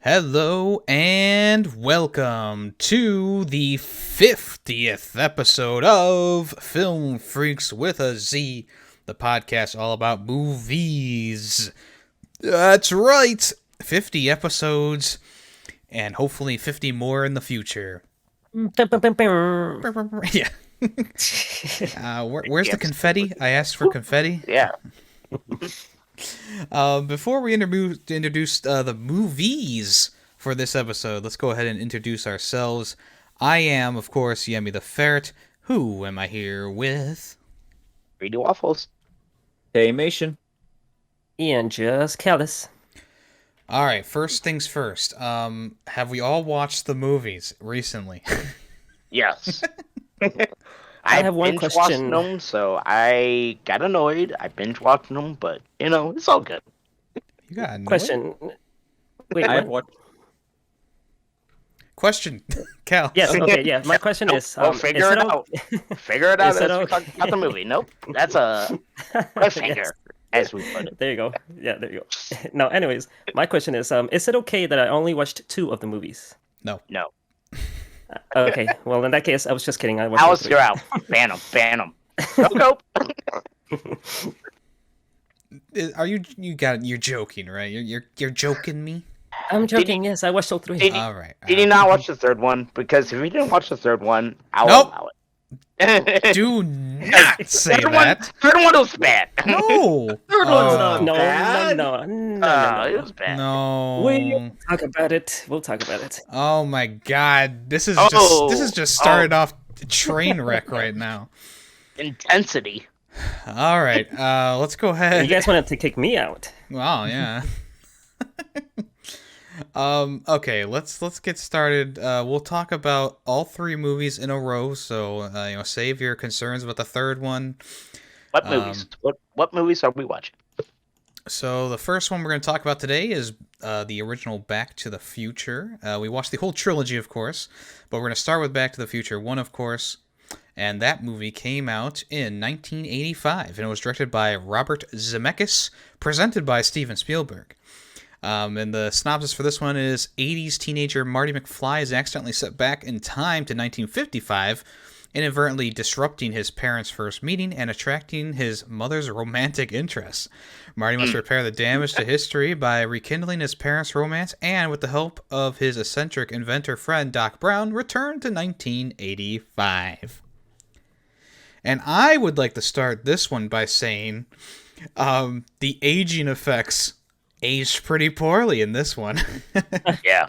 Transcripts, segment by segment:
Hello and welcome to the 50th episode of Film Freakz with a Z, the podcast all about movies. That's right, 50 episodes and hopefully 50 more in the future. Yeah. Where's the confetti? I asked for confetti. Yeah. Before we introduce the movies for this episode, let's go ahead and introduce ourselves. I am, of course, Yemmy the Ferret. Who am I here with? Greedy Waffles. Hey, Mation. Ian just callous. All right, first things first. Have we all watched the movies recently? Yes. I have one binge question. watched them, so I got annoyed. I binge watched them, but it's all good. You got annoyed? Question. Wait, I have what? watched. Question, Cal. Yes, okay, yeah. My question is, Figure it out. Figure it out Is it as we okay? talk about the movie. Nope, that's a cliffhanger, Yes. as we put it. There you go. Yeah, there you go. Now, anyways, my question is it okay that I only watched 2 of the movies? No. No. Okay, well, in that case, I was just kidding. I watched Alice, 3. you're out. Ban him. Go. You're joking, right? You're joking me? I'm joking, yes, I watched all 3. Did- All right. Did you not watch the third one? Because if you didn't watch the third one, I'll Nope. allow it. Do not say third that. Third one was bad. No. Third one's not No, bad. no. It was bad. No. We'll talk about it. We'll talk about it. Oh my God! This is just started off train wreck right now. Intensity. All right, let's go You ahead. guys wanted to kick me out. Wow, yeah. Okay, let's get started. We'll talk about all 3 movies in a row. So save your concerns about the third one. What movies? What movies are we watching? So the first one we're going to talk about today is the original Back to the Future. We watched the whole trilogy, of course, but we're going to start with Back to the Future 1, of course. And that movie came out in 1985, and it was directed by Robert Zemeckis, presented by Steven Spielberg. And the synopsis for this one is 80s teenager Marty McFly is accidentally set back in time to 1955, inadvertently disrupting his parents' first meeting and attracting his mother's romantic interests. Marty must repair the damage to history by rekindling his parents' romance and, with the help of his eccentric inventor friend Doc Brown, return to 1985. And I would like to start this one by saying the aging effects aged pretty poorly in this one. Yeah,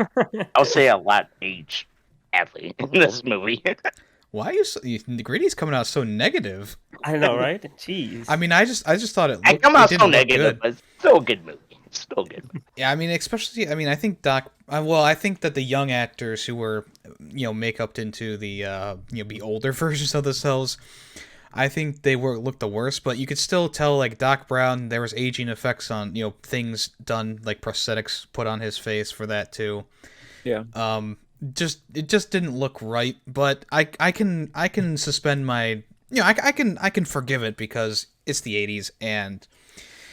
I'll say a lot aged badly in this movie. Why are you so... Greedy's coming out so negative? I know, right? Jeez. I mean, I just thought it looked... I come out it so didn't look negative, good. but it's still a good movie. It's still a good movie. Yeah, I mean, especially... I mean, I think Doc... I think that the young actors who were, make-upped into the, be older versions of themselves... I think they looked the worst, but you could still tell, like, Doc Brown, there was aging effects on, things done, like prosthetics put on his face for that, too. Yeah. It just didn't look right, but I can suspend my... I can forgive it because it's the 80s, and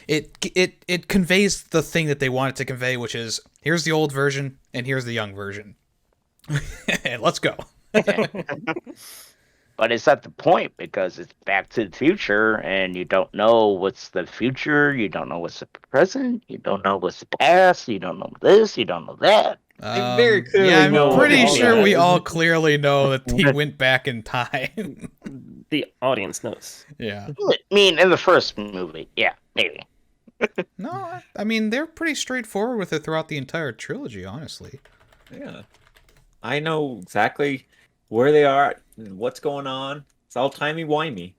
it conveys the thing that they wanted to convey, which is, here's the old version, and here's the young version. Let's go. But it's at the point because it's Back to the Future, and you don't know what's the future, you don't know what's the present, you don't know what's the past, you don't know this, you don't know that. I very clearly yeah, I'm know pretty all sure that. we all clearly know that he went back in time. The audience knows. Yeah. I mean, in the first movie, yeah, maybe. No, I mean, they're pretty straightforward with it throughout the entire trilogy, honestly. Yeah. I know exactly where they are and what's going on. It's all timey-wimey.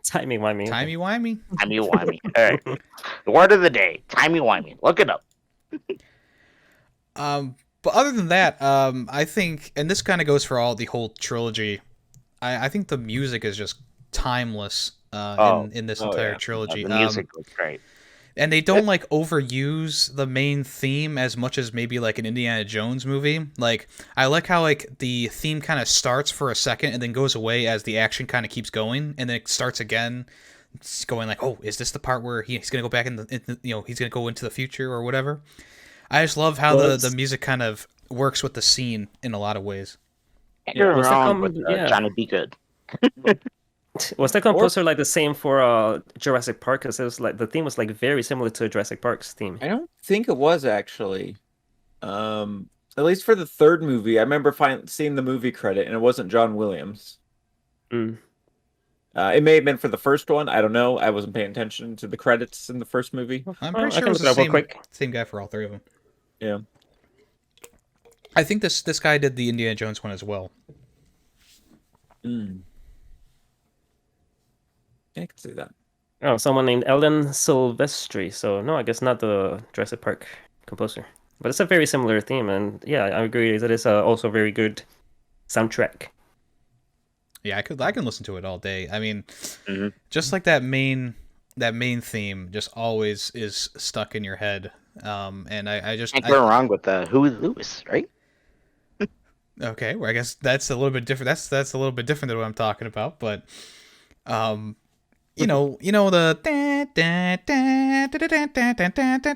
Timey-wimey. Timey-wimey. Timey-wimey. All right. The word of the day, timey-wimey. Look it up. But other than that, I think, and this kind of goes for the whole trilogy, I think the music is just timeless in this entire trilogy. The music was great. And they don't like overuse the main theme as much as maybe like an Indiana Jones movie. Like, I like how like the theme kind of starts for a second and then goes away as the action kind of keeps going, and then it starts again. It's going like, oh, is this the part where he's gonna go back he's gonna go into the future or whatever? I just love how Well, the music kind of works with the scene in a lot of ways. Can't go Was that wrong with yeah. Johnny Be Good. Was the composer like the same for Jurassic Park? Because it was like the theme was like very similar to Jurassic Park's theme. I don't think it was actually. At least for the third movie, I remember seeing the movie credit, and it wasn't John Williams. Mm. It may have been for the first one. I don't know. I wasn't paying attention to the credits in the first movie. I'm Well, pretty I sure can it was look it the up real quick. same guy for all three of them. Yeah. I think this guy did the Indiana Jones one as well. Mm. Yeah, I can see that. Oh, someone named Ellen Silvestri. So no, I guess not the Jurassic Park composer. But it's a very similar theme, and yeah, I agree that it's also a very good soundtrack. Yeah, I can listen to it all day. I mean, Mhm. just like that main theme just always is stuck in your head. And I just Can't go wrong with Huey Lewis, right? okay, well, I guess that's a little bit different. That's a little bit different than what I'm talking about, but you know the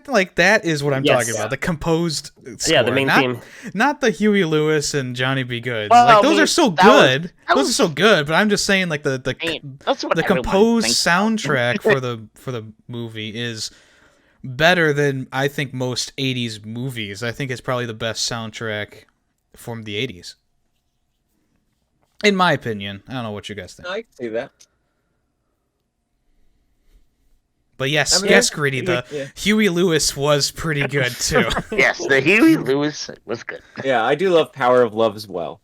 like that is what I'm Yes. talking about. The composed score, Yeah, the main not, theme. not the Huey Lewis and Johnny B. Goods. Well, like I those mean, are so that was- good. that Those was- are so good, but I'm just saying like the I mean, that's what the everyone composed thinks. soundtrack for the movie is better than I think most 80s movies. I think it's probably the best soundtrack from the 80s. In my opinion. I don't know what you guys think. I can see that. But yes, I mean, yes, Gritty, the yeah. Huey Lewis was pretty good too. Yes, the Huey Lewis was good. Yeah, I do love Power of Love as well.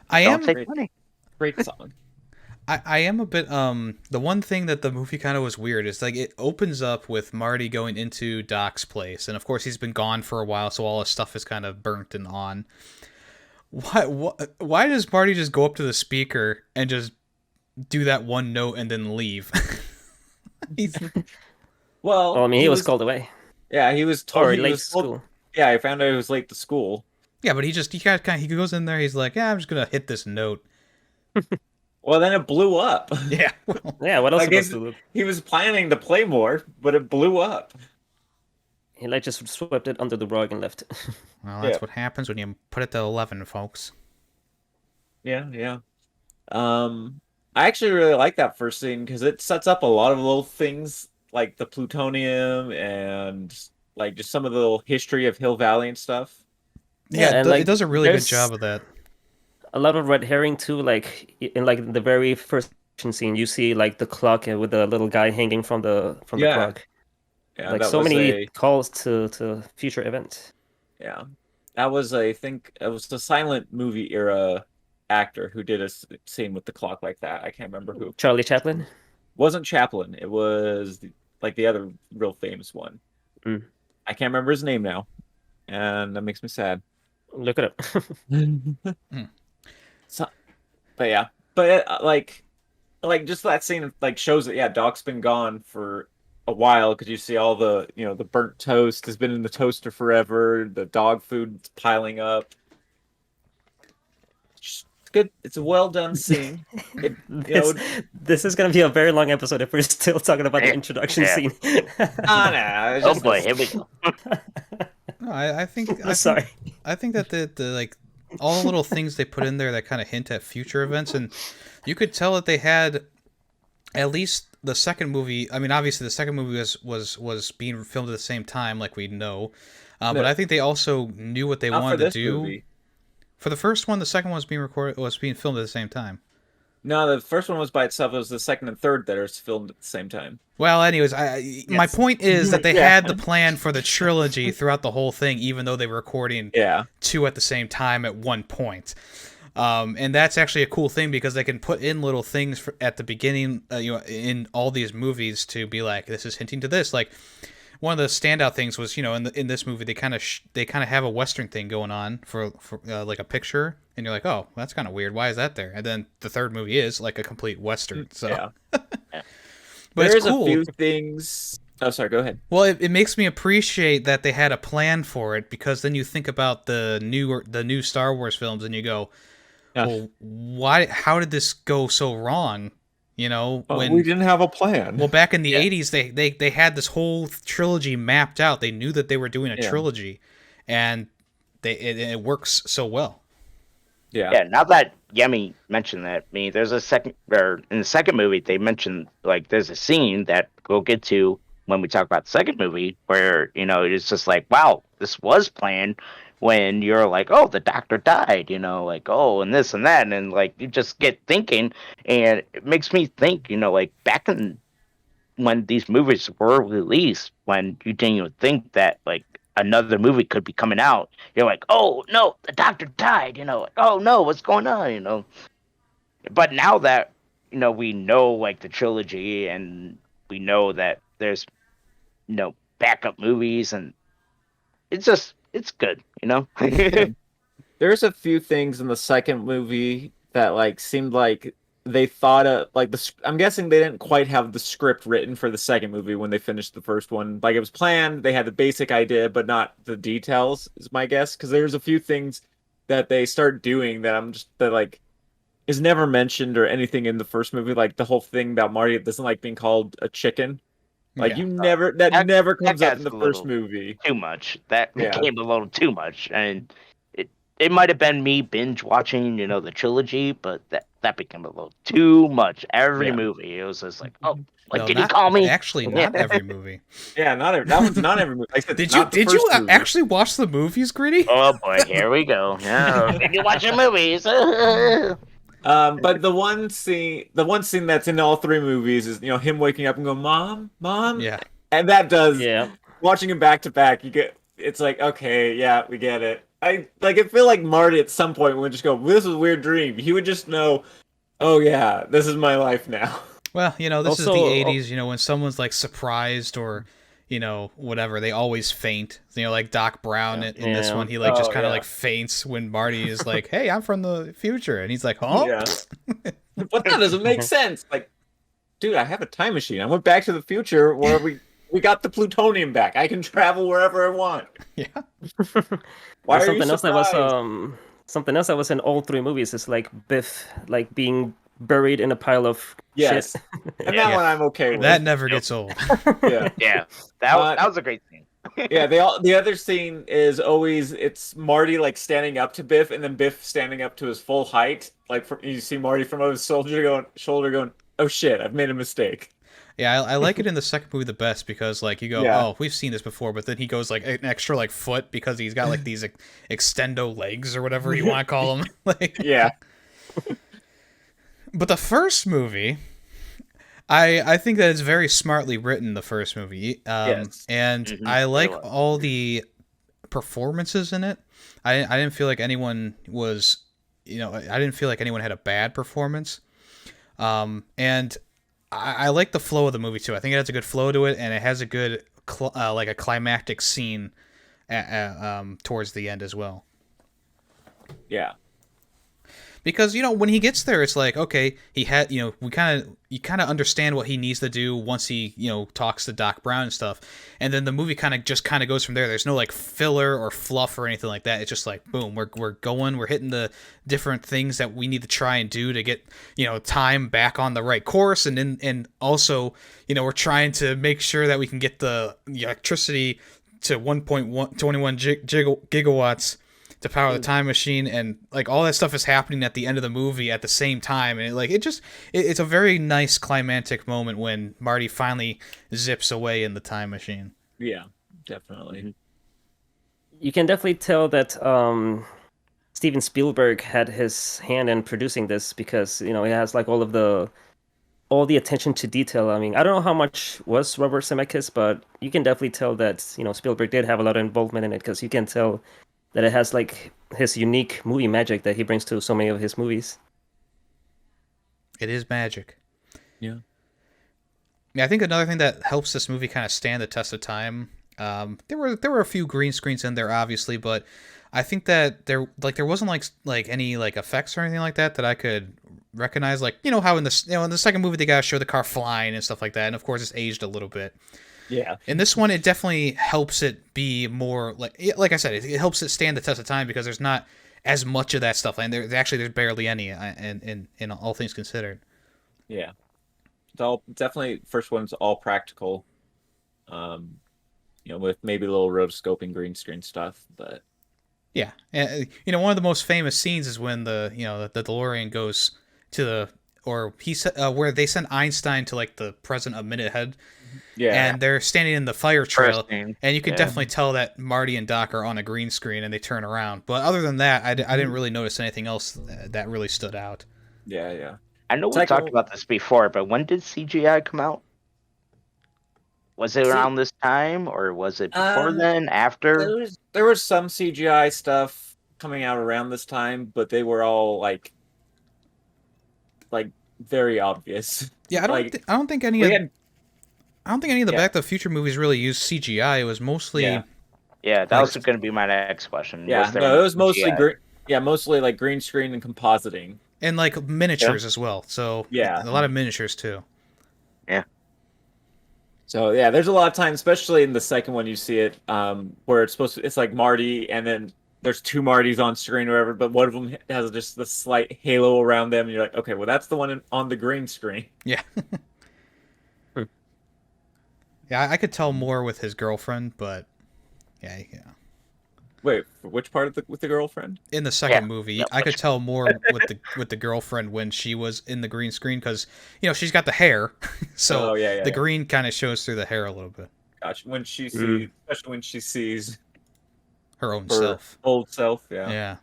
I Don't am take money. Great song. I am a bit the one thing that the movie kind of was weird is like it opens up with Marty going into Doc's place, and of course he's been gone for a while, so all his stuff is kind of burnt and on. Why does Marty just go up to the speaker and just do that one note and then leave? He's, Well, I mean, he was called away. Yeah, he was told. Or he late was to told- school. Yeah, I found out he was late to school. yeah, but he goes in there. He's like, yeah, I'm just gonna hit this note. Well, then it blew up. Yeah, well, Yeah, what else I guess supposed to do? he was planning to play more, but it blew up. He like just swept it under the rug and left. that's Yeah. what happens when you put it to 11, folks. Yeah, yeah. I actually really like that first scene because it sets up a lot of little things like the plutonium and like just some of the little history of Hill Valley and stuff. Yeah, and, it like, does a really good there's- job of that. A lot of red herring too. Like in like the very first action scene, you see like the clock with the little guy hanging from the Yeah. clock. Yeah, Like that so was many calls to future events. yeah, that was I think it was the silent movie era actor who did a scene with the clock like that. I can't remember who. Charlie Chaplin. Wasn't Chaplin. It was like the other real famous one. Mm. I can't remember his name now, and that makes me sad. Look it up. So, but yeah, but like just that scene like shows that Doc's been gone for a while because you see all the the burnt toast has been in the toaster forever. The dog food's piling up. It's good. It's a well done scene. It, This is gonna be a very long episode if we're still talking about the Yeah. introduction Yeah. scene. nah, it's Oh just boy, here we go. No, I think Sorry. I think that the like all the little things they put in there that kind of hint at future events, and you could tell that they had at least the second movie. I mean, obviously the second movie was being filmed at the same time, like we know, but No. I think they also knew what they not for wanted to this do. movie. For the first one, the second one was being filmed at the same time. No, the first one was by itself. It was the second and third that are filmed at the same time. Well, anyways, my Yes. point is that they Yeah. had the plan for the trilogy throughout the whole thing, even though they were recording Yeah. two at the same time at one point. And that's actually a cool thing because they can put in little things at the beginning, in all these movies to be like, this is hinting to this. Like one of the standout things was, in this movie they kind of have a Western thing going on for like a picture, and you're like, oh, that's kind of weird. Why is that there? And then the third movie is like a complete Western. So, Yeah. but There's it's cool. a few things. Oh, sorry. Go ahead. Well, it makes me appreciate that they had a plan for it because then you think about the new Star Wars films and you go, Yeah. well, how did this go so wrong? You know, But when we didn't have a plan. well, back in the Yeah. 80s, they had this whole trilogy mapped out. They knew that they were doing a Yeah. trilogy, and it works so well. Yeah. Yeah, now that Yemmy mentioned that, there's a second, or in the second movie, they mentioned like there's a scene that we'll get to when we talk about the second movie, where it's just like, wow, this was planned. When you're like, oh, the doctor died, like, oh, and this and that, and then, like, you just get thinking, and it makes me think, like back in when these movies were released, when you didn't even think that like another movie could be coming out, you're like, oh no, the doctor died, like, oh no, what's going on. But now that we know like the trilogy, and we know that there's backup movies, and it's good. Yeah. There's a few things in the second movie that like seemed like they thought of like I'm guessing they didn't quite have the script written for the second movie when they finished the first one. Like it was planned, they had the basic idea, but not the details, is my guess. Because there's a few things that they start doing that like is never mentioned or anything in the first movie. Like the whole thing about Marty doesn't like being called a chicken. Like Yeah. you never that that- never comes that up in the gets a first little- movie. Too much. That Yeah. became a little too much, and it might have been me binge watching, the trilogy, but that became a little too much. Every Yeah. movie, it was just like, oh, what No, did he not- call me? Actually, not every movie. Yeah, that one's not every movie. Like I said, Did not the you first movie. actually watch the movies, Gritty? Oh boy, here we go. Yeah, did you watch the movies? But the one scene that's in all three movies is him waking up and going, "Mom, Mom," Yeah. and that does. Yeah. Watching him back to back, it's like, okay, yeah, we get it. I feel like Marty at some point would just go, "This is a weird dream." He would just know, oh yeah, this is my life now. Well, this is the Also- 80s, when someone's like surprised or whatever, they always faint. Like Doc Brown in this Yeah. one, he like just Oh, kind of yeah. like faints when Marty is like, "Hey, I'm from the future." And he's like, "Huh?" Yeah. But that doesn't make sense. Like, dude, I have a time machine. I went back to the future where we got the plutonium back. I can travel wherever I want. Yeah. Why are something you else that was surprised? something else that was in all three movies is like Biff like being buried in a pile of Yes. shit. And Yeah. that one I'm okay with. That never gets old. Yeah. Yeah, that was a great scene. Yeah, the other scene is always it's Marty like standing up to Biff, and then Biff standing up to his full height. Like you see Marty from over his shoulder going, "Oh shit, I've made a mistake." Yeah, I like it in the second movie the best because like you go, Yeah. "Oh, we've seen this before," but then he goes like an extra like foot because he's got like these extendo legs or whatever you want to call them. Like, Yeah. but the first movie, I think that it's very smartly written. The first movie, Yes. and Mhm, I like it was. all the performances in it. I didn't feel like anyone was, I didn't feel like anyone had a bad performance. And I like the flow of the movie too. I think it has a good flow to it, and it has a good like a climactic scene towards the end as well. Yeah. Because when he gets there, it's like, okay, he had you kind of understand what he needs to do once he talks to Doc Brown and stuff, and then the movie kind of goes from there. There's no like filler or fluff or anything like that. It's just like boom, we're hitting the different things that we need to try and do to get time back on the right course, and also we're trying to make sure that we can get the electricity to 1.21 gigawatts to power the time machine, and like all that stuff is happening at the end of the movie at the same time, and it's a very nice climactic moment when Marty finally zips away in the time machine. Yeah. Definitely. You can definitely tell that Steven Spielberg had his hand in producing this because he has like all the attention to detail. I mean, I don't know how much was Robert Zemeckis, but you can definitely tell that Spielberg did have a lot of involvement in it because you can tell that it has like his unique movie magic that he brings to so many of his movies. It is magic. Yeah. Yeah, I think another thing that helps this movie kind of stand the test of time. There were a few green screens in there, obviously, but I think that there wasn't like any like effects or anything like that I could recognize. Like how in the second movie they gotta show the car flying and stuff like that, and of course it's aged a little bit. Yeah. In this one, it definitely helps it be more like I said, it helps it stand the test of time because there's not as much of that stuff, and there's barely any, in all things considered. Yeah. It's all definitely first one's all practical. With maybe a little rotoscoping green screen stuff, but Yeah, and one of the most famous scenes is when the DeLorean goes to where they send Einstein to like the present a minute ahead, yeah, and they're standing in the fire trail, First scene. and you can Yeah. definitely tell that Marty and Doc are on a green screen, and they turn around. But other than that, I didn't really notice anything else that really stood out. yeah. I know we Second talked one- about this before, but when did CGI come out? Was it around this time, or was it before then? After? There was some CGI stuff coming out around this time, but they were all like very obvious. Yeah, I don't think any We of had the Yeah. Back to the Future movies really used CGI. It was mostly Yeah. Yeah, that Like- was going to be my next question. yeah, there no, any it was mostly CGI? mostly like green screen and compositing. and like miniatures as well. So Yeah. a lot of miniatures too. So yeah, there's a lot of times, especially in the second one, you see it where it's like Marty, and then there's two Martys on screen or whatever, but one of them has just the slight halo around them, and you're like, okay, well that's the one on the green screen. Yeah. Yeah, I could tell more with his girlfriend, but yeah. Wait, for which part with the girlfriend? In the second Yeah. movie, Yeah. I could tell more with the girlfriend when she was in the green screen because she's got the hair, so yeah, the green kind of shows through the hair a little bit. Gotcha. When she sees, especially when she sees Her own her self. old self, yeah. Yeah.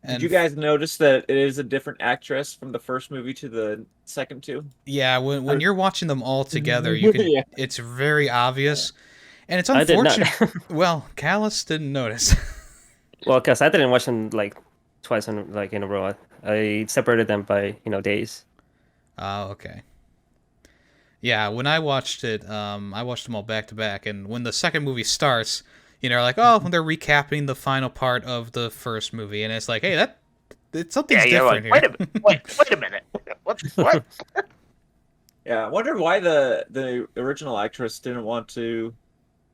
Did you guys notice that it is a different actress from the first movie to the second two? Yeah, when you're watching them all together, you can. Yeah. It's very obvious, and it's I did not. unfortunate. Well, Callus didn't notice. Well, because I didn't watch them like twice in a row. I separated them by days. Oh, okay. Yeah, when I watched it, I watched them all back to back, and when the second movie starts, like, oh, they're recapping the final part of the first movie, and it's like, hey, something's Yeah, different like, here. wait a minute. What? Yeah, I wonder why the original actress didn't want to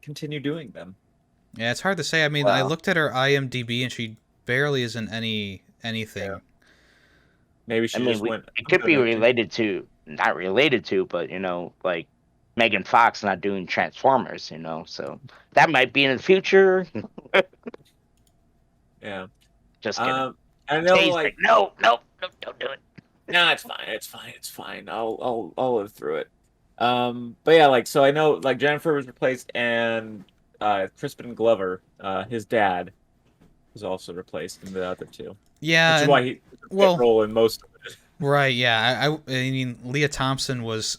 continue doing them. Yeah, it's hard to say. I mean, I Wow. looked at her IMDb, and she barely is in anything. Yeah. Maybe she I mean, just went. it could be related to, not related to, but like Megan Fox not doing Transformers. So that might be in the future. Yeah. Just kidding. I know, Jay's like, no, don't do it. no, it's fine. I'll live through it. But yeah, like, so I know, like, Jennifer was replaced, and Crispin Glover, his dad, was also replaced in the other two. Yeah, Which is and- why he well- role in most of it. right. Yeah, I mean, Leah Thompson was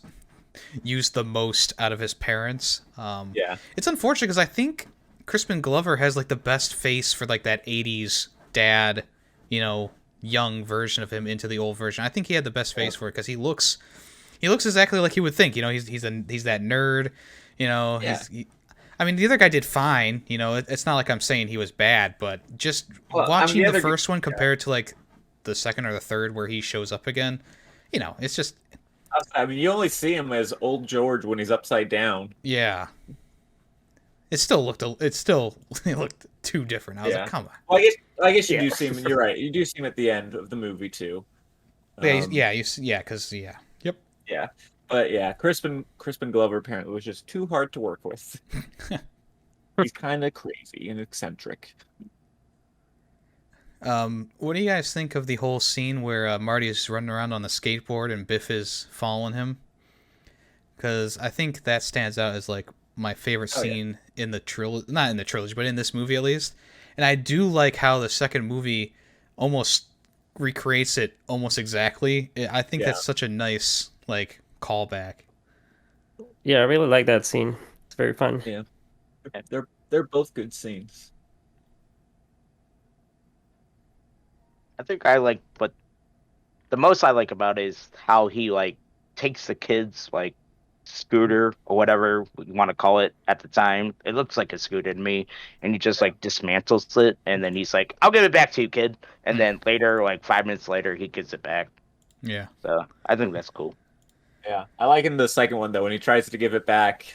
used the most out of his parents. Yeah. It's unfortunate because I think Crispin Glover has like the best face for like that '80s dad, young version of him into the old version. I think he had the best face for it because he looks exactly like you would think. He's that nerd. Yeah. I mean, the other guy did fine. It's not like I'm saying he was bad, but just Well, I mean, watching the the other- first one compared to like the second or the third where he shows up again, it's just I mean, you only see him as old George when he's upside down. yeah. It still looked too different. I was Yeah. like, come on. Well, I guess you Yeah. do see him. You're right. You do see him at the end of the movie too. Yep. Yeah, but yeah, Crispin Glover apparently was just too hard to work with. He's kind of crazy and eccentric. What do you guys think of the whole scene where Marty is running around on the skateboard and Biff is following him? Because I think that stands out as like my favorite Oh, yeah. scene in the trilogy, not in the trilogy, but in this movie at least. And I do like how the second movie almost recreates it almost exactly. I think Yeah. that's such a nice like callback. Yeah, I really like that scene. It's very fun. Yeah, they're both good scenes. I think I like, but the most I like about it is how he like takes the kids like scooter or whatever you want to call it at the time. It looks like a scooter to me, and he just like dismantles it, and then he's like, "I'll give it back to you, kid." And then later, like 5 minutes later, he gives it back. Yeah. So I think that's cool. Yeah, I like in the second one though when he tries to give it back.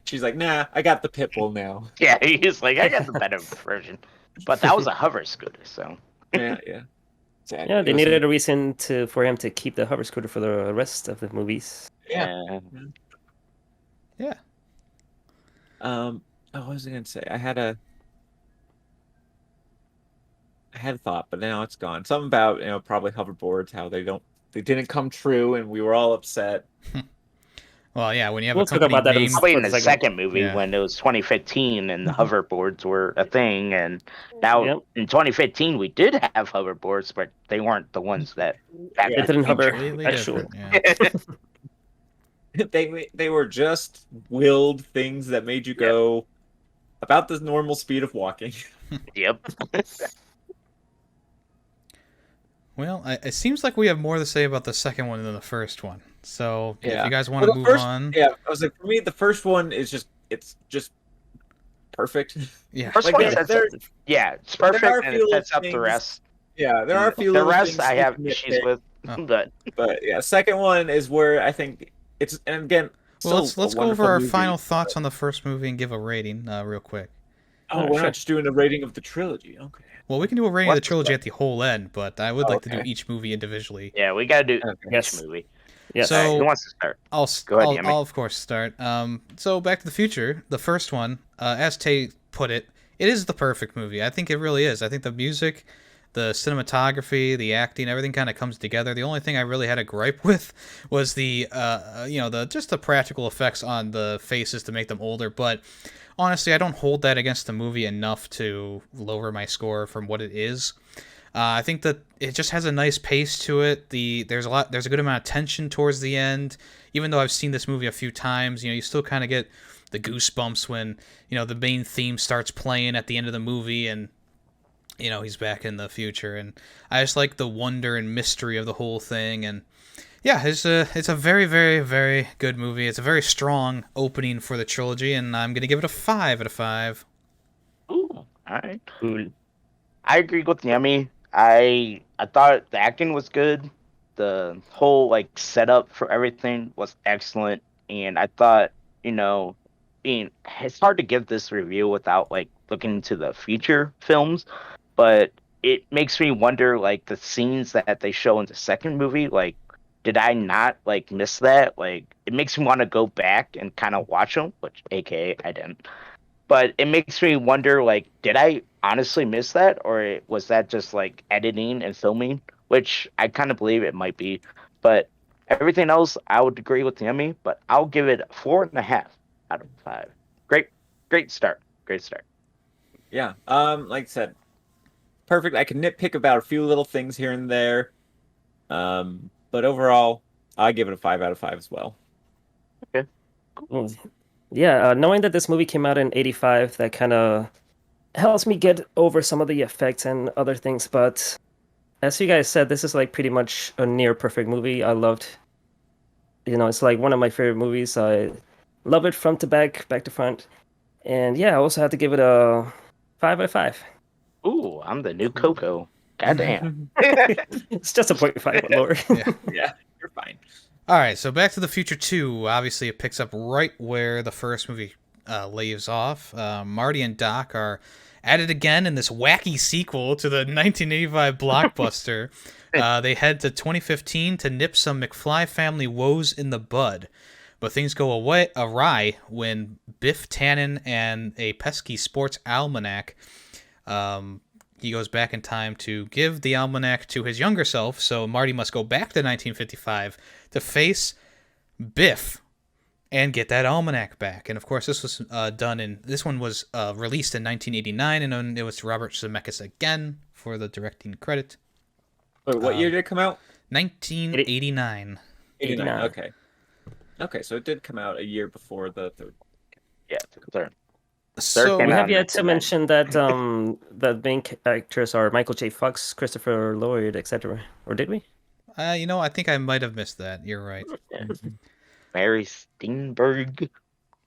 She's like, "Nah, I got the pit bull now." Yeah, he's like, "I got the better version," but that was a hover scooter, so Yeah, yeah. Sad. Yeah, they It was- needed a reason for him to keep the hover scooter for the rest of the movies. Yeah. Yeah. Oh, what was I gonna say? I had a thought, but now it's gone. Something about, probably hoverboards, how they didn't come true, and we were all upset. Well, yeah, when you have We'll a talk company about that in named... Probably in for the the second movie Yeah. when it was 2015 and the hoverboards were a thing, and now Yep. in 2015 we did have hoverboards, but they weren't the ones that. Back Yeah. It didn't hover. Completely Actual. different. Yeah. They were just willed things that made you go about the normal speed of walking. Yep. Well, it seems like we have more to say about the second one than the first one. So if Yeah. you guys want to Well, the move first- on, Yeah, I was like, for me, the first one is just perfect. yeah, First Like, one there- sets there- up, yeah, it's there are perfect, a and few it little sets up the things- rest. Yeah, there are a few The little rest things I you have can issues nitpick, with, Oh. but yeah, second one is where I think it's, and again. well, still let's a go over wonderful our movie, final but- thoughts on the first movie and give a rating real quick. Oh, Oh, we're sure. not just doing a rating of the trilogy. Okay. Well, we can do a rating of the What's trilogy the- at the whole end, but I would Oh, like to do okay. each movie individually. Yeah, we gotta do Okay. Yes. each movie. Yes. So- All right, who wants to start? Go ahead, Yemmy. I'll of course start. So Back to the Future, the first one, as Tay put it, it is the perfect movie. I think it really is. I think the music, the cinematography, the acting, everything kind of comes together. The only thing I really had a gripe with was the just the practical effects on the faces to make them older. But honestly, I don't hold that against the movie enough to lower my score from what it is. I think that it just has a nice pace to it. There's a good amount of tension towards the end. Even though I've seen this movie a few times, you still kind of get the goosebumps when the main theme starts playing at the end of the movie, and he's back in the future. And I just like the wonder and mystery of the whole thing. And yeah, it's a very, very, very good movie. It's a very strong opening for the trilogy, and I'm gonna give it a 5 out of 5. Ooh, all right. Cool. I agree with Yummy. I thought the acting was good. The whole setup for everything was excellent, and I thought it's hard to give this review without looking into the future films, but it makes me wonder the scenes that they show in the second movie. Did I not miss that? It makes me want to go back and kind of watch them, which AKA I didn't. But it makes me wonder, did I honestly miss that, or was that just editing and filming? Which I kind of believe it might be. But everything else, I would agree with Yummy, but I'll give it 4.5 out of 5. Great start. Great start. Yeah. Like I said, perfect. I can nitpick about a few little things here and there. But overall, I give it a 5 out of 5 as well. Yeah, knowing that this movie came out in '85, that kind of helps me get over some of the effects and other things. But as you guys said, this is pretty much a near perfect movie. I loved, it's one of my favorite movies. I love it front to back, back to front. And yeah, I also have to give it a 5 out of 5. Ooh, I'm the new Coco. Goddamn. It's just a 0.5 but lower. Yeah, you're fine. All right, so Back to the Future 2, obviously it picks up right where the first movie leaves off. Marty and Doc are at it again in this wacky sequel to the 1985 blockbuster. They head to 2015 to nip some McFly family woes in the bud. But things go awry when Biff Tannen and a pesky sports almanac, he goes back in time to give the almanac to his younger self, so Marty must go back to 1955 to face Biff and get that almanac back. And of course, this was this one was released in 1989, and then it was Robert Zemeckis again for the directing credit. Wait, what year did it come out? 1989. 89. Okay, so it did come out a year before the third. Yeah, third. So came We out have in yet to 99. mention that the main actors are Michael J. Fox, Christopher Lloyd, etc. Or did we? I think I might have missed that. You're right. Yeah. Mary Steenburgen,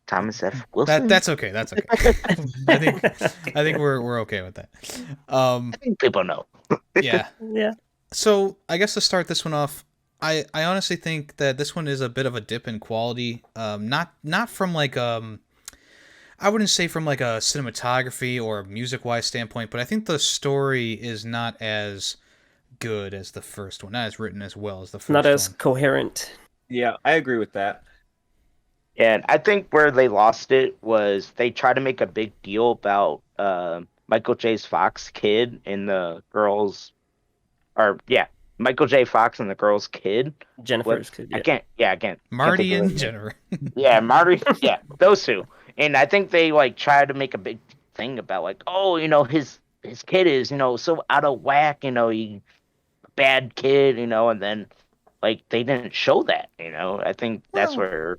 Thomas F. Wilson. That's okay. That's okay. I think we're okay with that. I think people know. Yeah. Yeah. So I guess to start this one off, I honestly think that this one is a bit of a dip in quality. Not from I wouldn't say from a cinematography or music wise standpoint, but I think the story is not as good as the first one, not as written as well as the first Not as one. coherent. Yeah, I agree with that. And I think where they lost it was they tried to make a big deal about Michael J. Fox kid and the girls, or yeah, Michael J. Fox and the girl's kid. Jennifer's kid. I can't Marty think of and it. Jennifer. Yeah, Marty. Yeah, those two. And I think they like tried to make a big thing about like, oh, his kid is so out of whack. He bad kid. And then like they didn't show that. I think that's Well, where.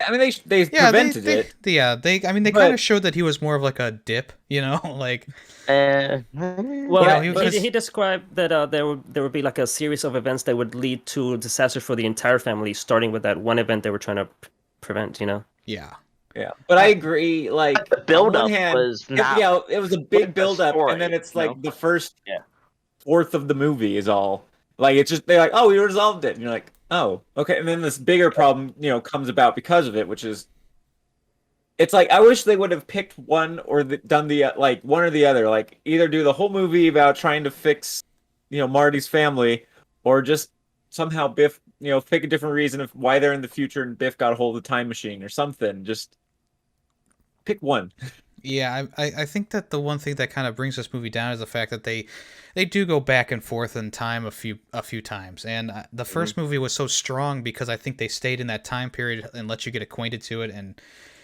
I mean, they prevented it. I mean, they But- kind of showed that he was more of like a dip, like. Well, Yeah, he described that there would be like a series of events that would lead to disaster for the entire family, starting with that one event they were trying to prevent. Yeah. Yeah, but I agree. Like the build-up on one hand, was not. it was a with big the build-up, story, and then it's like the first Yeah. fourth of the movie is all like it's just they're like, oh, we resolved it, and you're like, oh, okay, and then this bigger problem, comes about because of it, which is. It's like I wish they would have picked one or done the like one or the other. Like either do the whole movie about trying to fix, Marty's family, or just somehow Biff, pick a different reason of why they're in the future and Biff got a hold of the time machine or something. Just pick one. Yeah, I think that the one thing that kind of brings this movie down is the fact that they do go back and forth in time a few times, and the first movie was so strong because I think they stayed in that time period and let you get acquainted to it, and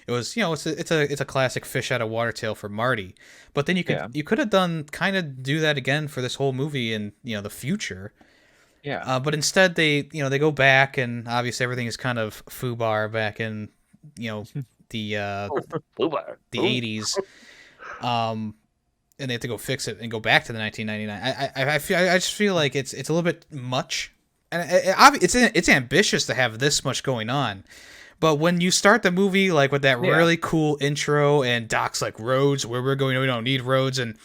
it was it's a classic fish out of water tale for Marty. But then you could have done kind of do that again for this whole movie in the future. Yeah. But instead they go back, and obviously everything is kind of foobar back in the 80s, and they have to go fix it and go back to the 1999. I just feel like it's a little bit much, and it's ambitious to have this much going on. But when you start the movie like with that really cool intro and Doc's like, roads, where we're going, we don't need roads, and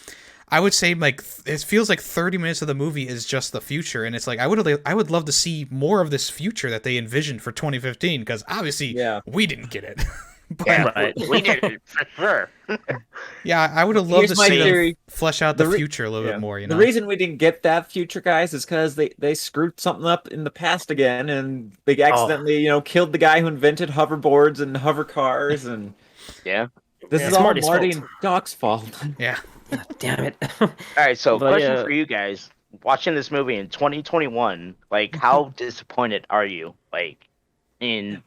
I would say like it feels like 30 minutes of the movie is just the future, and it's like I would love to see more of this future that they envisioned for 2015, because obviously we didn't get it. But, Right. We did it for sure. yeah, I would have loved to Here's my see theory. them flesh out the future a little bit more. The reason we didn't get that future, guys, is because they screwed something up in the past again, and they accidentally, killed the guy who invented hoverboards and hover cars, and Yeah. this Yeah, is it's all Marty's Marty fault. and Doc's fault. Yeah. Damn it. All right. So, But, question yeah. for you guys: watching this movie in 2021, like, how disappointed are you? Like, in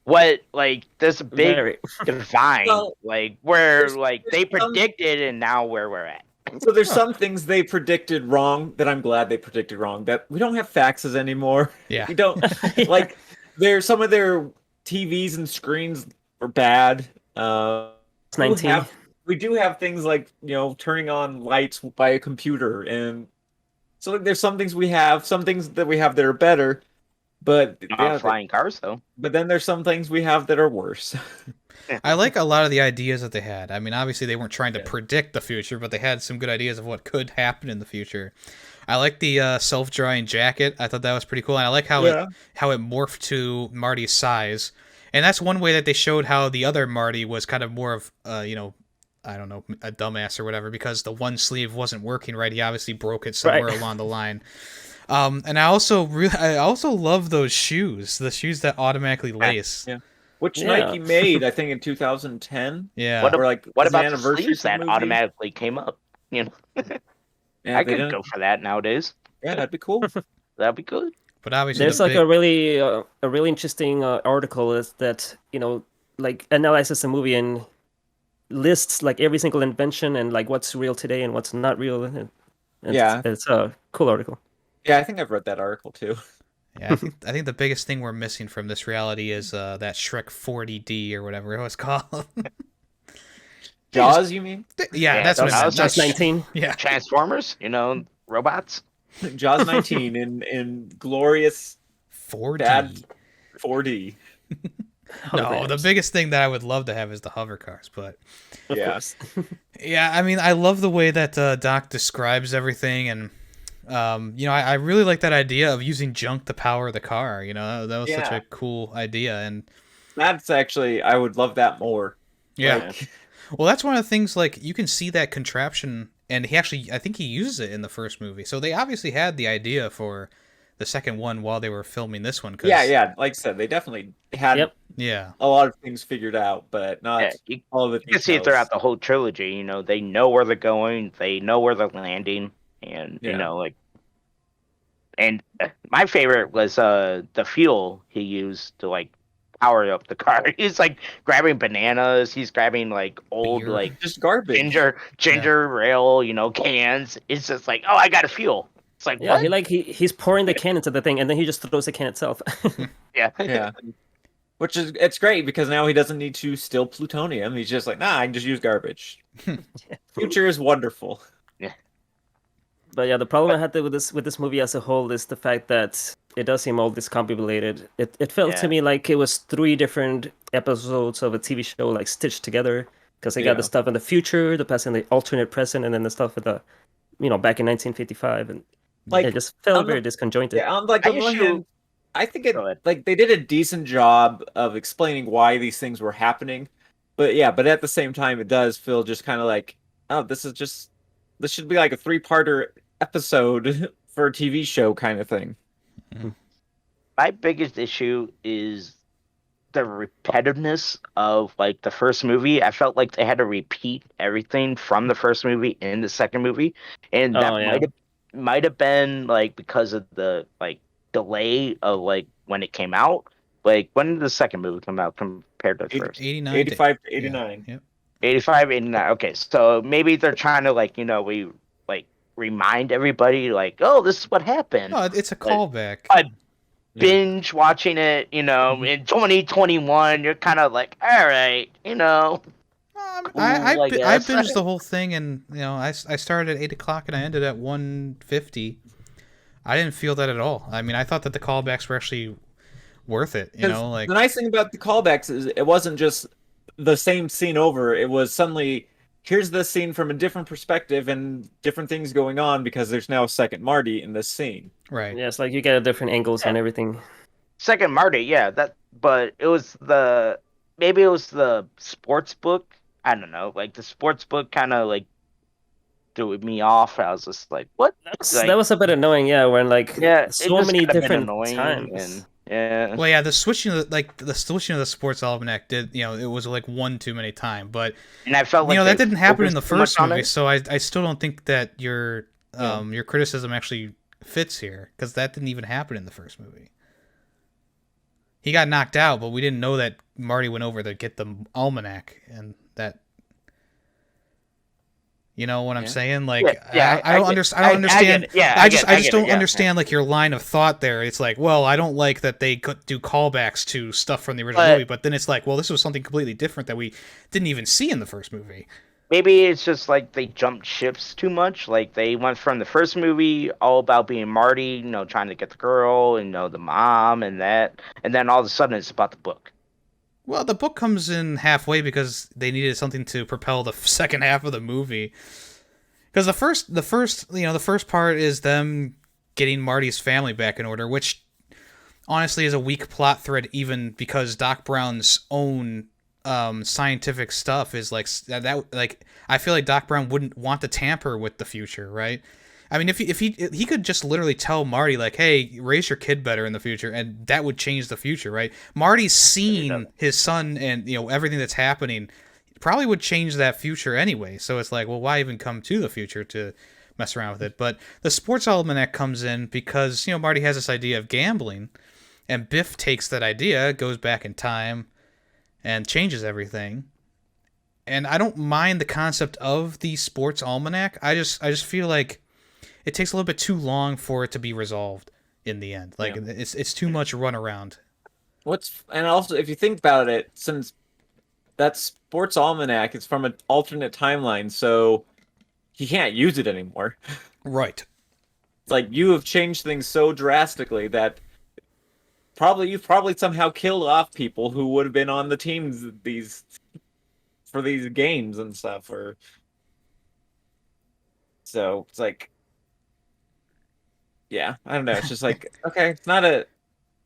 what? Like, there's a big Very. divine, Well, like where there's- like there's they some- predicted, and now where we're at. So there's some things they predicted wrong that I'm glad they predicted wrong. That we don't have faxes anymore. Yeah. We don't like. There's some of their TVs and screens are bad. It's 19. We do have things like turning on lights by a computer, and so like, there's some things we have, some things that we have that are better, but Not flying cars though. but then there's some things we have that are worse. I like a lot of the ideas that they had. I mean, obviously they weren't trying to predict the future, but they had some good ideas of what could happen in the future. I like the self-drying jacket. I thought that was pretty cool, and I like how it morphed to Marty's size. And that's one way that they showed how the other Marty was kind of more of I don't know, a dumbass or whatever, because the one sleeve wasn't working right. He obviously broke it somewhere along the line. And I also love those shoes, the shoes that automatically lace. Yeah. Which Nike made, I think, in 2010. Yeah. What, Or like what as an about the anniversary sleeves of the that movie? automatically came up? Yeah, I they could didn't- go for that nowadays. Yeah, that'd be cool. That'd be good. But obviously There's like a really interesting article is that like analyzes the movie and lists like every single invention and like what's real today and what's not real. And it's a cool article. Yeah, I think I've read that article too. Yeah, I think the biggest thing we're missing from this reality is that Shrek 40D or whatever it was called. Jaws, you mean? Yeah, that's what I meant. That's 19. Yeah, Transformers, robots. Jaws 19 in glorious 4D. bad 4D. No, the biggest thing that I would love to have is the hover cars, but Of Yeah. course. yeah, I mean, I love the way that Doc describes everything, and I really like that idea of using junk to power the car. That was such a cool idea, and That's actually, I would love that more. yeah. Like, Well, that's one of the things, like, you can see that contraption and he actually, I think he uses it in the first movie. So they obviously had the idea for the second one while they were filming this one. Yeah. Like I said, they definitely had Yep. Yeah. a lot of things figured out, but Yeah, not you, all of the you can see it details. throughout the whole trilogy. You know, they know where they're going, they know where they're landing, and you Yeah. know, like, and my favorite was the fuel he used to like power up the car. He's like grabbing bananas. He's grabbing like old Beer. like Just garbage. ginger ale, you know, cans. It's just like, oh, I got a fuel. It's like, Yeah, what? he's pouring the can into the thing, and then he just throws the can itself. Yeah. Yeah. Which is it's great because now he doesn't need to steal plutonium. He's just like, nah, I can just use garbage. Future is wonderful. But yeah, the problem I had with this movie as a whole is the fact that it does seem all discombobulated. It felt to Yeah. me like it was 3 different episodes of a TV show like stitched together, because they got the Yeah. stuff in the future, the past, and the alternate present, and then the stuff with the, back in 1955, and Like it just felt on the- very disconjointed. Yeah, on like I on one issue- hand, I think it Go ahead. like they did a decent job of explaining why these things were happening. But yeah, but at the same time it does feel just kind of like, oh, this should be like a 3-parter episode for a TV show kind of thing. My biggest issue is the repetitiveness of like the first movie. I felt like they had to repeat everything from the first movie in the second movie, and that Oh, yeah. might have been like because of the like delay of like when it came out. Like, when did the second movie come out compared to the first? 89. 85 to Yeah. 89. Yep. 85, 89. Okay, so maybe they're trying to like, you know, we like remind everybody like, oh, this is what happened. No, it's a callback. Binge watching it, you know, in 2021, you're kind of like, all right, you know. I I guess. binged the whole thing, and I started at 8 o'clock and I ended at 1:50. I didn't feel that at all. I mean, I thought that the callbacks were actually worth it. You 'Cause know, like the nice thing about the callbacks is it wasn't just the same scene over. It was suddenly here's this scene from a different perspective and different things going on because there's now a second Marty in this scene. right. Yeah, it's like you get different angles and everything. Second Marty, yeah, but it was maybe it was the sports book. I don't know, like the sports book kind of like threw me off. I was just like, what? Like, That was a bit annoying, yeah, when like yeah, so it just many kinda been different annoying, times. and yeah. Well, yeah, the switching of the sports almanac did, it was like one too many time, but And I felt like that they didn't happen in the focused too much first on movie, it. so I still don't think that your criticism actually fits here, because that didn't even happen in the first movie. He got knocked out, but we didn't know that Marty went over to get the almanac, and that. You know what I'm saying? Like, Yeah, I don't understand. I don't understand. get it. Yeah, I get just it, don't yeah. understand like your line of thought there. It's like, well, I don't like that they could do callbacks to stuff from the original But- movie, but then it's like, well, this was something completely different that we didn't even see in the first movie. Maybe it's just like they jumped ships too much. Like they went from the first movie all about being Marty, trying to get the girl and the mom and that, and then all of a sudden it's about the book. Well, the book comes in halfway because they needed something to propel the second half of the movie. Because the first part is them getting Marty's family back in order, which honestly is a weak plot thread, even because Doc Brown's own scientific stuff is like that. Like, I feel like Doc Brown wouldn't want to tamper with the future, right? I mean, if he could just literally tell Marty like, "Hey, raise your kid better in the future," and that would change the future, right? Marty's seen his son and everything that's happening. Probably would change that future anyway. So it's like, well, why even come to the future to mess around with it? But the sports almanac comes in because Marty has this idea of gambling, and Biff takes that idea, goes back in time, and changes everything. And I don't mind the concept of the sports almanac. I just feel like it takes a little bit too long for it to be resolved in the end. Like, it's too much run around. And also if you think about it, since that sports almanac is from an alternate timeline, so he can't use it anymore. Right. It's like you have changed things so drastically that you've probably somehow killed off people who would have been on the teams for these games and stuff. So it's like, yeah, I don't know. It's just like, okay, it's not it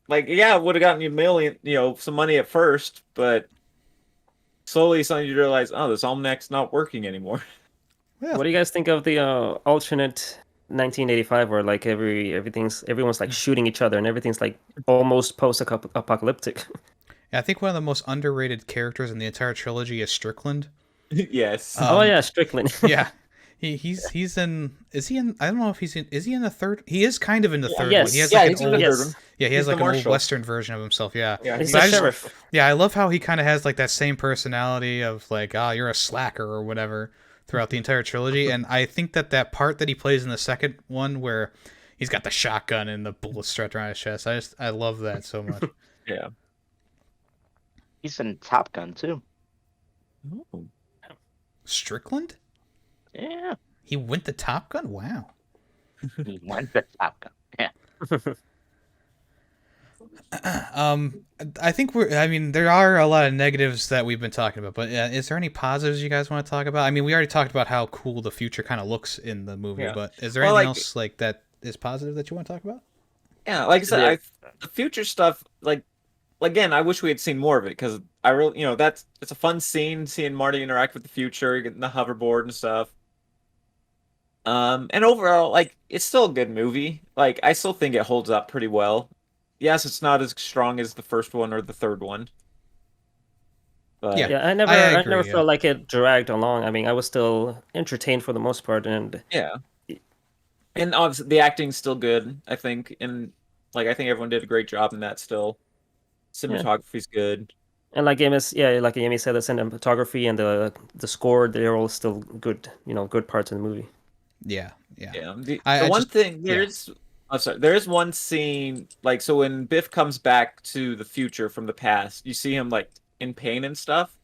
would have gotten you a million, some money at first, but slowly, suddenly you realize, oh, this almanac's not working anymore. Well, What do you guys think of the alternate 1985, where like everyone's like shooting each other and everything's like almost post-apocalyptic? I think one of the most underrated characters in the entire trilogy is Strickland. Yes. Oh yeah, Strickland. Yeah. He's in. Is he in? I don't know if he's in. Is he in the third? He is kind of in the third yes. one. He has Yeah, like he's an in old. the third one. Yeah, he has He's the like an old marshal. Western version of himself. Yeah. Yeah, He's But the I just- sheriff. Yeah, I love how he kind of has like that same personality of like, you're a slacker or whatever throughout the entire trilogy. And I think that part that he plays in the second one where he's got the shotgun and the bullets stretched around his chest, I love that so much. Yeah. He's in Top Gun too. Oh. Strickland? Yeah, He went to Top Gun? Wow. he went to Top Gun. Yeah. I think I mean, there are a lot of negatives that we've been talking about, but is there any positives you guys want to talk about? I mean, we already talked about how cool the future kind of looks in the movie, Yeah. but is there Well, anything like- else like that is positive that you want to talk about? Yeah, like I said, Yeah. the future stuff, like again, I wish we had seen more of it because I really, it's a fun scene seeing Marty interact with the future, getting the hoverboard and stuff. And overall, like it's still a good movie. Like I still think it holds up pretty well. Yes, it's not as strong as the first one or the third one. But Yeah. Yeah, I never, I I, agree, never yeah. felt like it dragged along. I mean, I was still entertained for the most part, and yeah. And obviously the acting's still good, I think. And like I think everyone did a great job in that still. Cinematography's good. like Yemmy said, the cinematography and the score, they're all still good. Good parts of the movie. Yeah. Yeah. The I one just- thing yeah. there's I'm sorry, there is one scene like so when Biff comes back to the future from the past, you see him like in pain and stuff.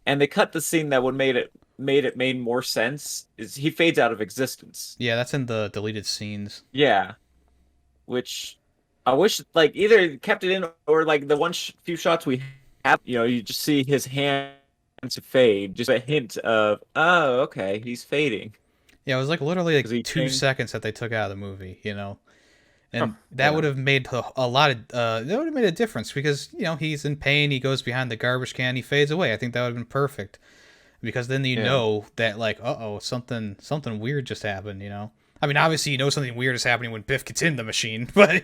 And they cut the scene that would made more sense is he fades out of existence. Yeah, that's in the deleted scenes. Yeah. Which I wish like either kept it in or like the few shots we have, you just see his hands fade, just a hint of, oh, okay, he's fading. Yeah, it was like literally like 'Cause he 2 seconds that they took out of the movie, And Huh, that yeah. would have made a lot of that would have made a difference because he's in pain, he goes behind the garbage can, he fades away. I think that would have been perfect because then you Yeah. know that like something weird just happened. I mean, obviously something weird is happening when Biff gets in the machine, but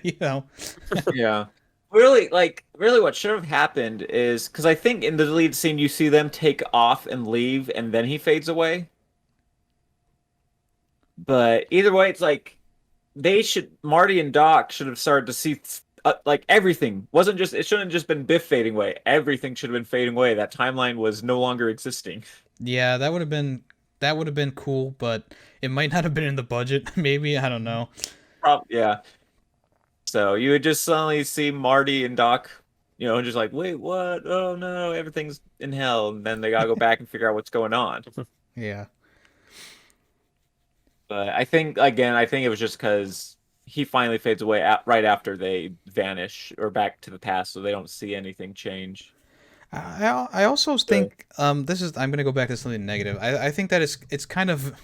Yeah. Really what should have happened is because I think in the lead scene you see them take off and leave and then he fades away. But either way, it's like Marty and Doc should have started to see like everything. It shouldn't have just been Biff fading away. Everything should have been fading away. That timeline was no longer existing. yeah, that would have been cool, but it might not have been in the budget. Maybe, I don't know. Yeah. So you would just suddenly see Marty and Doc, just like, wait, what? Oh no, everything's in hell. And then they gotta go back and figure out what's going on. Yeah. But I think it was just because he finally fades away right after they vanish or back to the past, so they don't see anything change. I also think I'm gonna go back to something negative. I think that it's kind of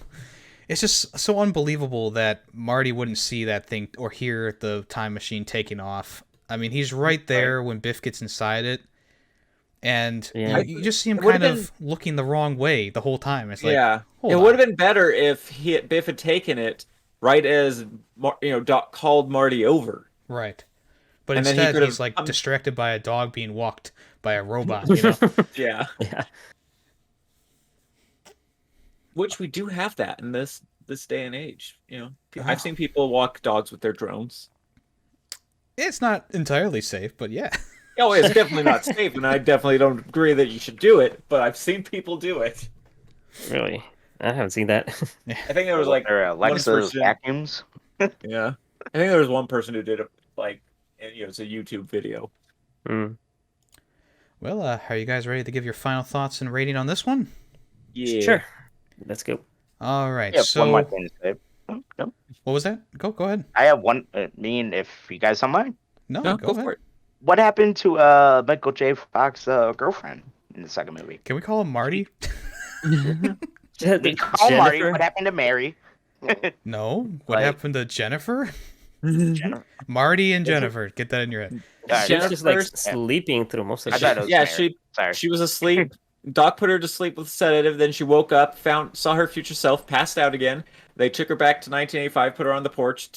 it's just so unbelievable that Marty wouldn't see that thing or hear the time machine taking off. I mean, he's right there when Biff gets inside it, and Yeah. you just see him It would've kind of looking the wrong way the whole time. It's like, Yeah, hold it on. would have been better if Biff had taken it right as Doc called Marty over. Right. But And then he instead, could have he's like come- distracted by a dog being walked by a robot. Yeah, Yeah. which we do have that in this day and age. I've seen people walk dogs with their drones. It's not entirely safe, but yeah. Oh, it's definitely not safe, and I definitely don't agree that you should do it. But I've seen people do it. Really, I haven't seen that. I think there was like Or one Alexa person. vacuums. Yeah, I think there was one person who did it like, it's a YouTube video. Mm. Well, are you guys ready to give your final thoughts and rating on this one? Yeah, Sure, let's go. All right. Yeah, So one more thing to say. Oh, no. what was that? Go ahead. I have one. If you guys don't mind, No, No, go go ahead. for it. what happened to Michael J. Fox's girlfriend in the second movie? Can we call him Marty? We call Marty. What happened to Mary? No. What Like- happened to Jennifer? Jennifer. Marty and Jennifer. Get that in your head. Alright, She was just like Jennifer's- sleeping through most of I the thought it shit. was Yeah, Mary. Sorry. she was asleep Doc put her to sleep with a sedative. Then she woke up, saw her future self, passed out again. They took her back to 1985, put her on the porch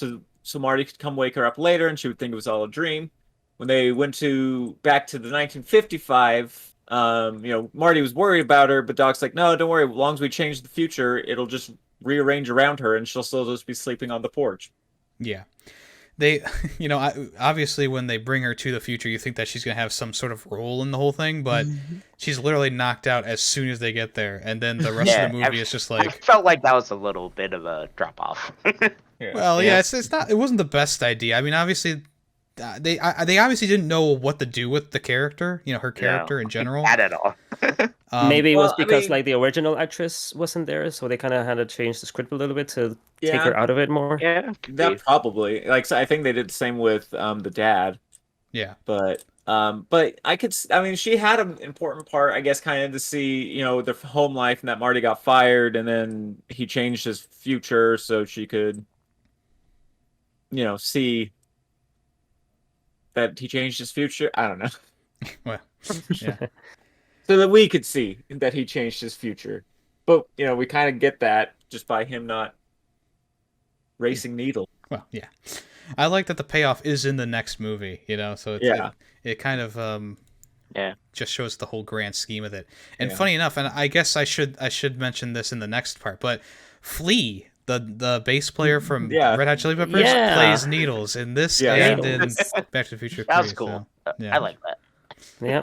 so Marty could come wake her up later, and she would think it was all a dream. When they went back to the 1955, Marty was worried about her, but Doc's like, no, don't worry. As long as we change the future, it'll just rearrange around her, and she'll still just be sleeping on the porch. Yeah. They, obviously when they bring her to the future, you think that she's going to have some sort of role in the whole thing, but she's literally knocked out as soon as they get there. And then the rest of the movie is just I like... felt like that was a little bit of a drop-off. Yeah. Well, yeah, it's not. It wasn't the best idea. I mean, obviously, they obviously didn't know what to do with the character. Her character in general. Not at all. Maybe it was because the original actress wasn't there, so they kind of had to change the script a little bit to take her out of it more. Yeah, that probably. So I think they did the same with the dad. Yeah, but I could. I mean, she had an important part, I guess, kind of to see the home life, and that Marty got fired, and then he changed his future so she could see that he changed his future. I don't know. Well, yeah. So that we could see that he changed his future. But, we kind of get that just by him not racing Needle. Well, yeah. I like that the payoff is in the next movie, so it kind of just shows the whole grand scheme of it. And funny enough, and I guess I should mention this in the next part, but Flea, the bass player from Red Hot Chili Peppers, plays Needles in this and in Back to the Future 3. That was cool. So, I like that. Yeah.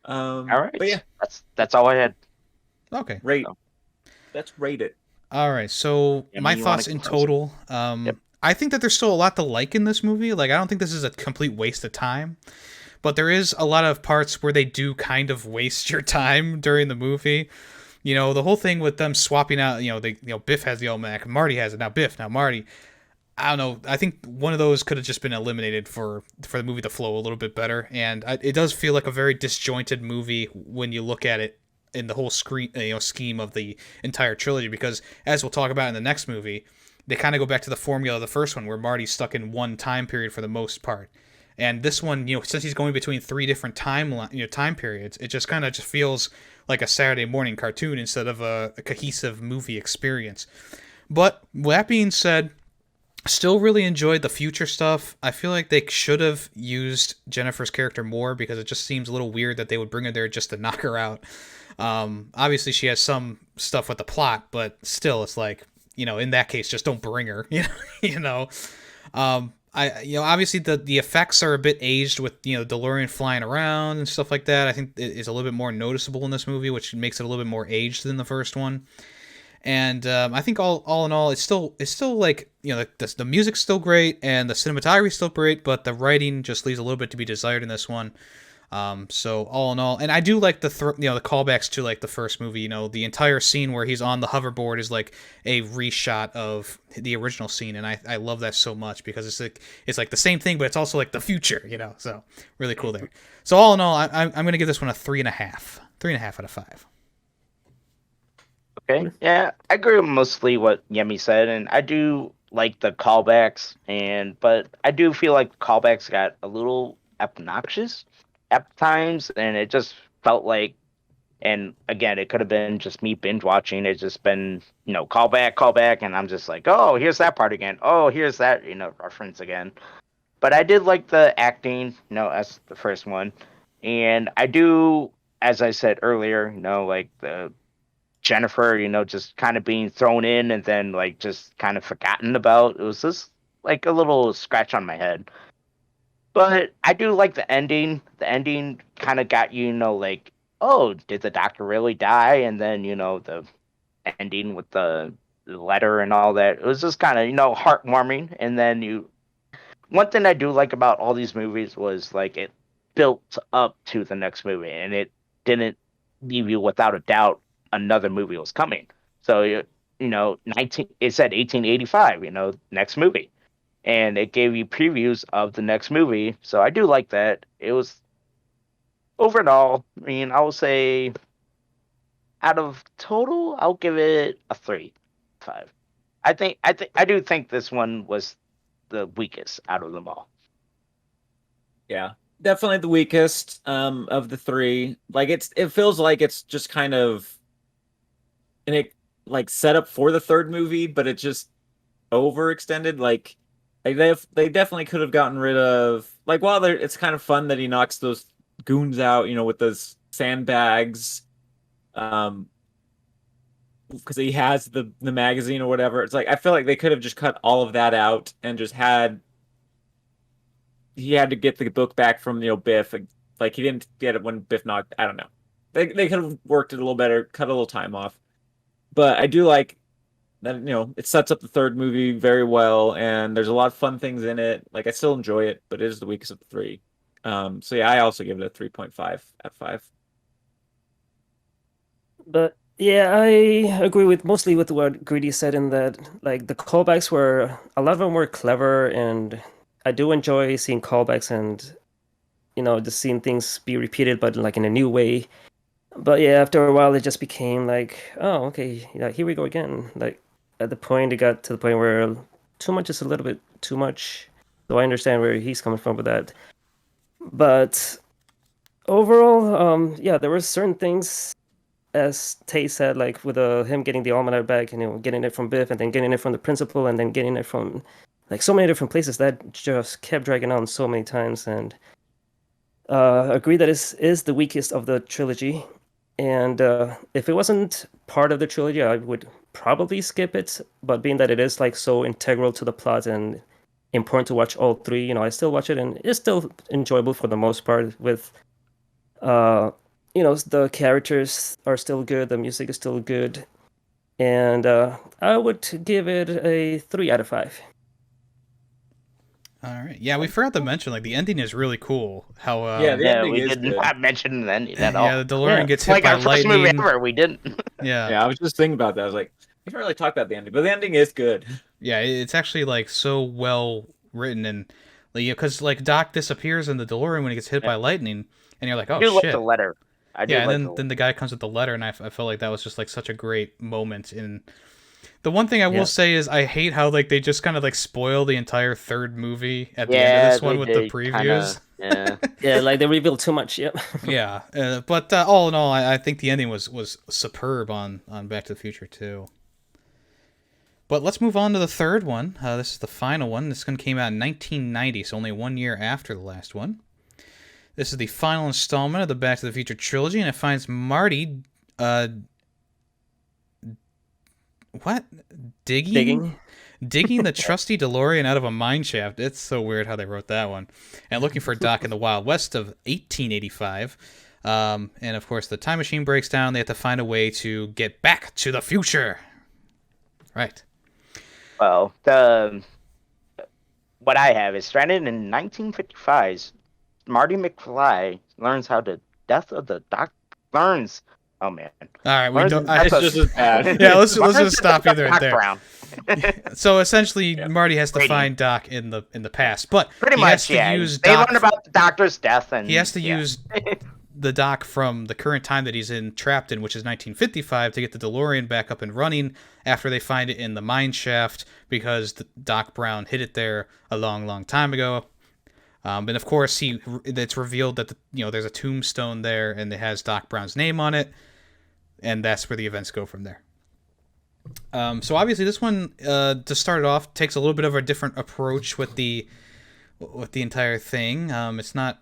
All right. But yeah, that's all I had. Okay. Let's rate it. All right. So my thoughts in total. I think that there's still a lot to like in this movie. Like, I don't think this is a complete waste of time, but there is a lot of parts where they do kind of waste your time during the movie. The whole thing with them swapping out. Biff has the almanac, Marty has it now. Biff, now Marty. I don't know. I think one of those could have just been eliminated for the movie to flow a little bit better. And it does feel like a very disjointed movie when you look at it in the whole scheme of the entire trilogy. Because as we'll talk about in the next movie, they kind of go back to the formula of the first one, where Marty's stuck in one time period for the most part. And this one, since he's going between three different time periods, it just kind of just feels like a Saturday morning cartoon instead of a cohesive movie experience. But that being said, still really enjoyed the future stuff. I feel like they should have used Jennifer's character more, because it just seems a little weird that they would bring her there just to knock her out. Obviously she has some stuff with the plot, but still, it's like, in that case, just don't bring her. Obviously the effects are a bit aged with DeLorean flying around and stuff like that. I think it is a little bit more noticeable in this movie, which makes it a little bit more aged than the first one. And I think all in all, it's still like, the music's still great and the cinematography's still great, but the writing just leaves a little bit to be desired in this one. So all in all, and I do like the callbacks to like the first movie. The entire scene where he's on the hoverboard is like a reshot of the original scene, and I love that so much, because it's like the same thing, but it's also like the future. So really cool there. So all in all, I'm gonna give this one a 3.5. 3.5 out of 5. Okay. Yeah, I agree with mostly what Yemmy said, and I do like the callbacks, but I do feel like callbacks got a little obnoxious at times, and it just felt like, and again, it could have been just me binge watching. It's just been, callback, and I'm just like, oh, here's that part again. Oh, here's that, reference again. But I did like the acting, as the first one, and I do, as I said earlier, like the Jennifer, just kind of being thrown in and then like just kind of forgotten about. It was just like a little scratch on my head. But I do like the ending. The ending kind of got like, oh, did the doctor really die? And then, the ending with the letter and all that. It was just kind of, heartwarming. And then one thing I do like about all these movies was like it built up to the next movie, and it didn't leave you without a doubt another movie was coming. So, it said 1885, next movie. And it gave you previews of the next movie. So I do like that. It was, overall, I will say, out of total, I'll give it a 3.5. I do think this one was the weakest out of them all. Yeah. Definitely the weakest of the three. Like it feels like it's just kind of and it like set up for the third movie, but it just overextended. Like they definitely could have gotten rid of like while they're it's kind of fun that he knocks those goons out, with those sandbags. Um because he has the magazine or whatever. It's like I feel like they could have just cut all of that out and just had he had to get the book back from Biff. Like he didn't get it when Biff knocked. I don't know. They could have worked it a little better, cut a little time off. But I do like that. It sets up the third movie very well, and there's a lot of fun things in it. Like I still enjoy it, but it is the weakest of the three. So yeah, I also give it a 3.5 out of 5. But yeah, I agree with mostly with what Greedy said in that like the callbacks were a lot of them were clever, and I do enjoy seeing callbacks and just seeing things be repeated but like in a new way. But yeah, after a while it just became like, oh, okay, yeah, here we go again. Like at the point it got to the point where too much is a little bit too much. So I understand where he's coming from with that. But overall, yeah, there were certain things as Tay said, like with him getting the almanac back, and getting it from Biff, and then getting it from the principal, and then getting it from like so many different places that just kept dragging on so many times. And agree that is the weakest of the trilogy. And if it wasn't part of the trilogy, I would probably skip it. But being that it is like so integral to the plot and important to watch all three, I still watch it, and it's still enjoyable for the most part. With the characters are still good, the music is still good, and I would give it a 3 out of 5. All right. Yeah, we forgot to mention like the ending is really cool. How Yeah, the Yeah, ending we is did good. not mention the ending at all. yeah, the DeLorean Yeah. gets It's hit like by our first movie lightning. ever. We didn't. Yeah. Yeah, I was just thinking about that. I was like, we haven't really talked about the ending, but the ending is good. Yeah, it's actually like so well written, and like because like Doc disappears in the DeLorean when he gets hit by lightning, and you're like, I oh do like shit. the letter. I do Yeah, and like then the guy comes with the letter, and I felt like that was just like such a great moment. In the one thing I will say is I hate how like they just kind of like spoil the entire third movie at the end of this one with the previews. Yeah. Yeah, like they revealed too much. Yep. Yeah, but all in all, I think the ending was superb on Back to the Future too. But let's move on to the third one. This is the final one. This one came out in 1990, so only 1 year after the last one. This is the final installment of the Back to the Future trilogy, and it finds Marty, what? Digging the trusty DeLorean out of a mine shaft. It's so weird how they wrote that one. And looking for Doc in the Wild West of 1885. And of course, the time machine breaks down. They have to find a way to get back to the future. Right. Well, what I have is stranded in 1955. Marty McFly learns how the death of the Doc learns. Oh man! All right, we Learns don't. the death It's of- just as bad. Yeah, let's Learns just the stop you death of right Doc there. Brown. So essentially, Yeah. Marty has to Brady. find Doc in the past, but Pretty he much, has to yeah. use They Doc. learn about the Doctor's death, and He has to yeah. use the Doc from the current time that he's trapped in, which is 1955, to get the DeLorean back up and running after they find it in the mine shaft because Doc Brown hid it there a long, long time ago. And of course, it's revealed that there's a tombstone there and it has Doc Brown's name on it, and that's where the events go from there. So obviously, this one to start it off takes a little bit of a different approach with the entire thing. It's not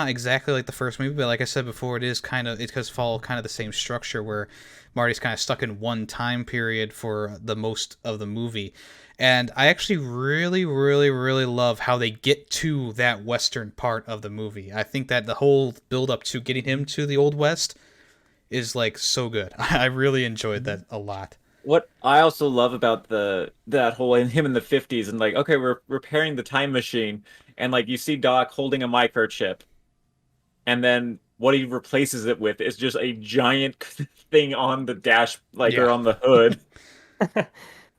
exactly like the first movie, but like I said before, it does follow kind of the same structure where Marty's kind of stuck in one time period for the most of the movie. And I actually really, really, really love how they get to that western part of the movie. I think that the whole build up to getting him to the Old West is like so good. I really enjoyed that a lot. What I also love about that whole him in the 50s and like, okay, we're repairing the time machine, and like you see Doc holding a microchip, and then what he replaces it with is just a giant thing on the dash, or on the hood.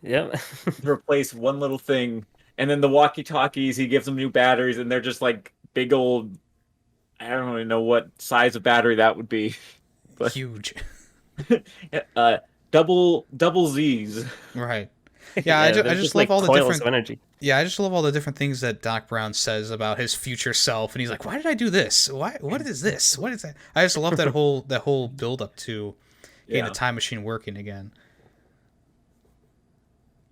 Yep. Replace one little thing, and then the walkie-talkies, he gives them new batteries, and they're just like big old, I don't really know what size of battery that would be. But Huge. double Z's. Right. Yeah, I they're just love like all the coils different. of energy. Yeah, I just love all the different things that Doc Brown says about his future self, and he's like, "Why did I do this? Why? What is this? What is that?" I just love that whole build up to getting the Yeah, time machine working again.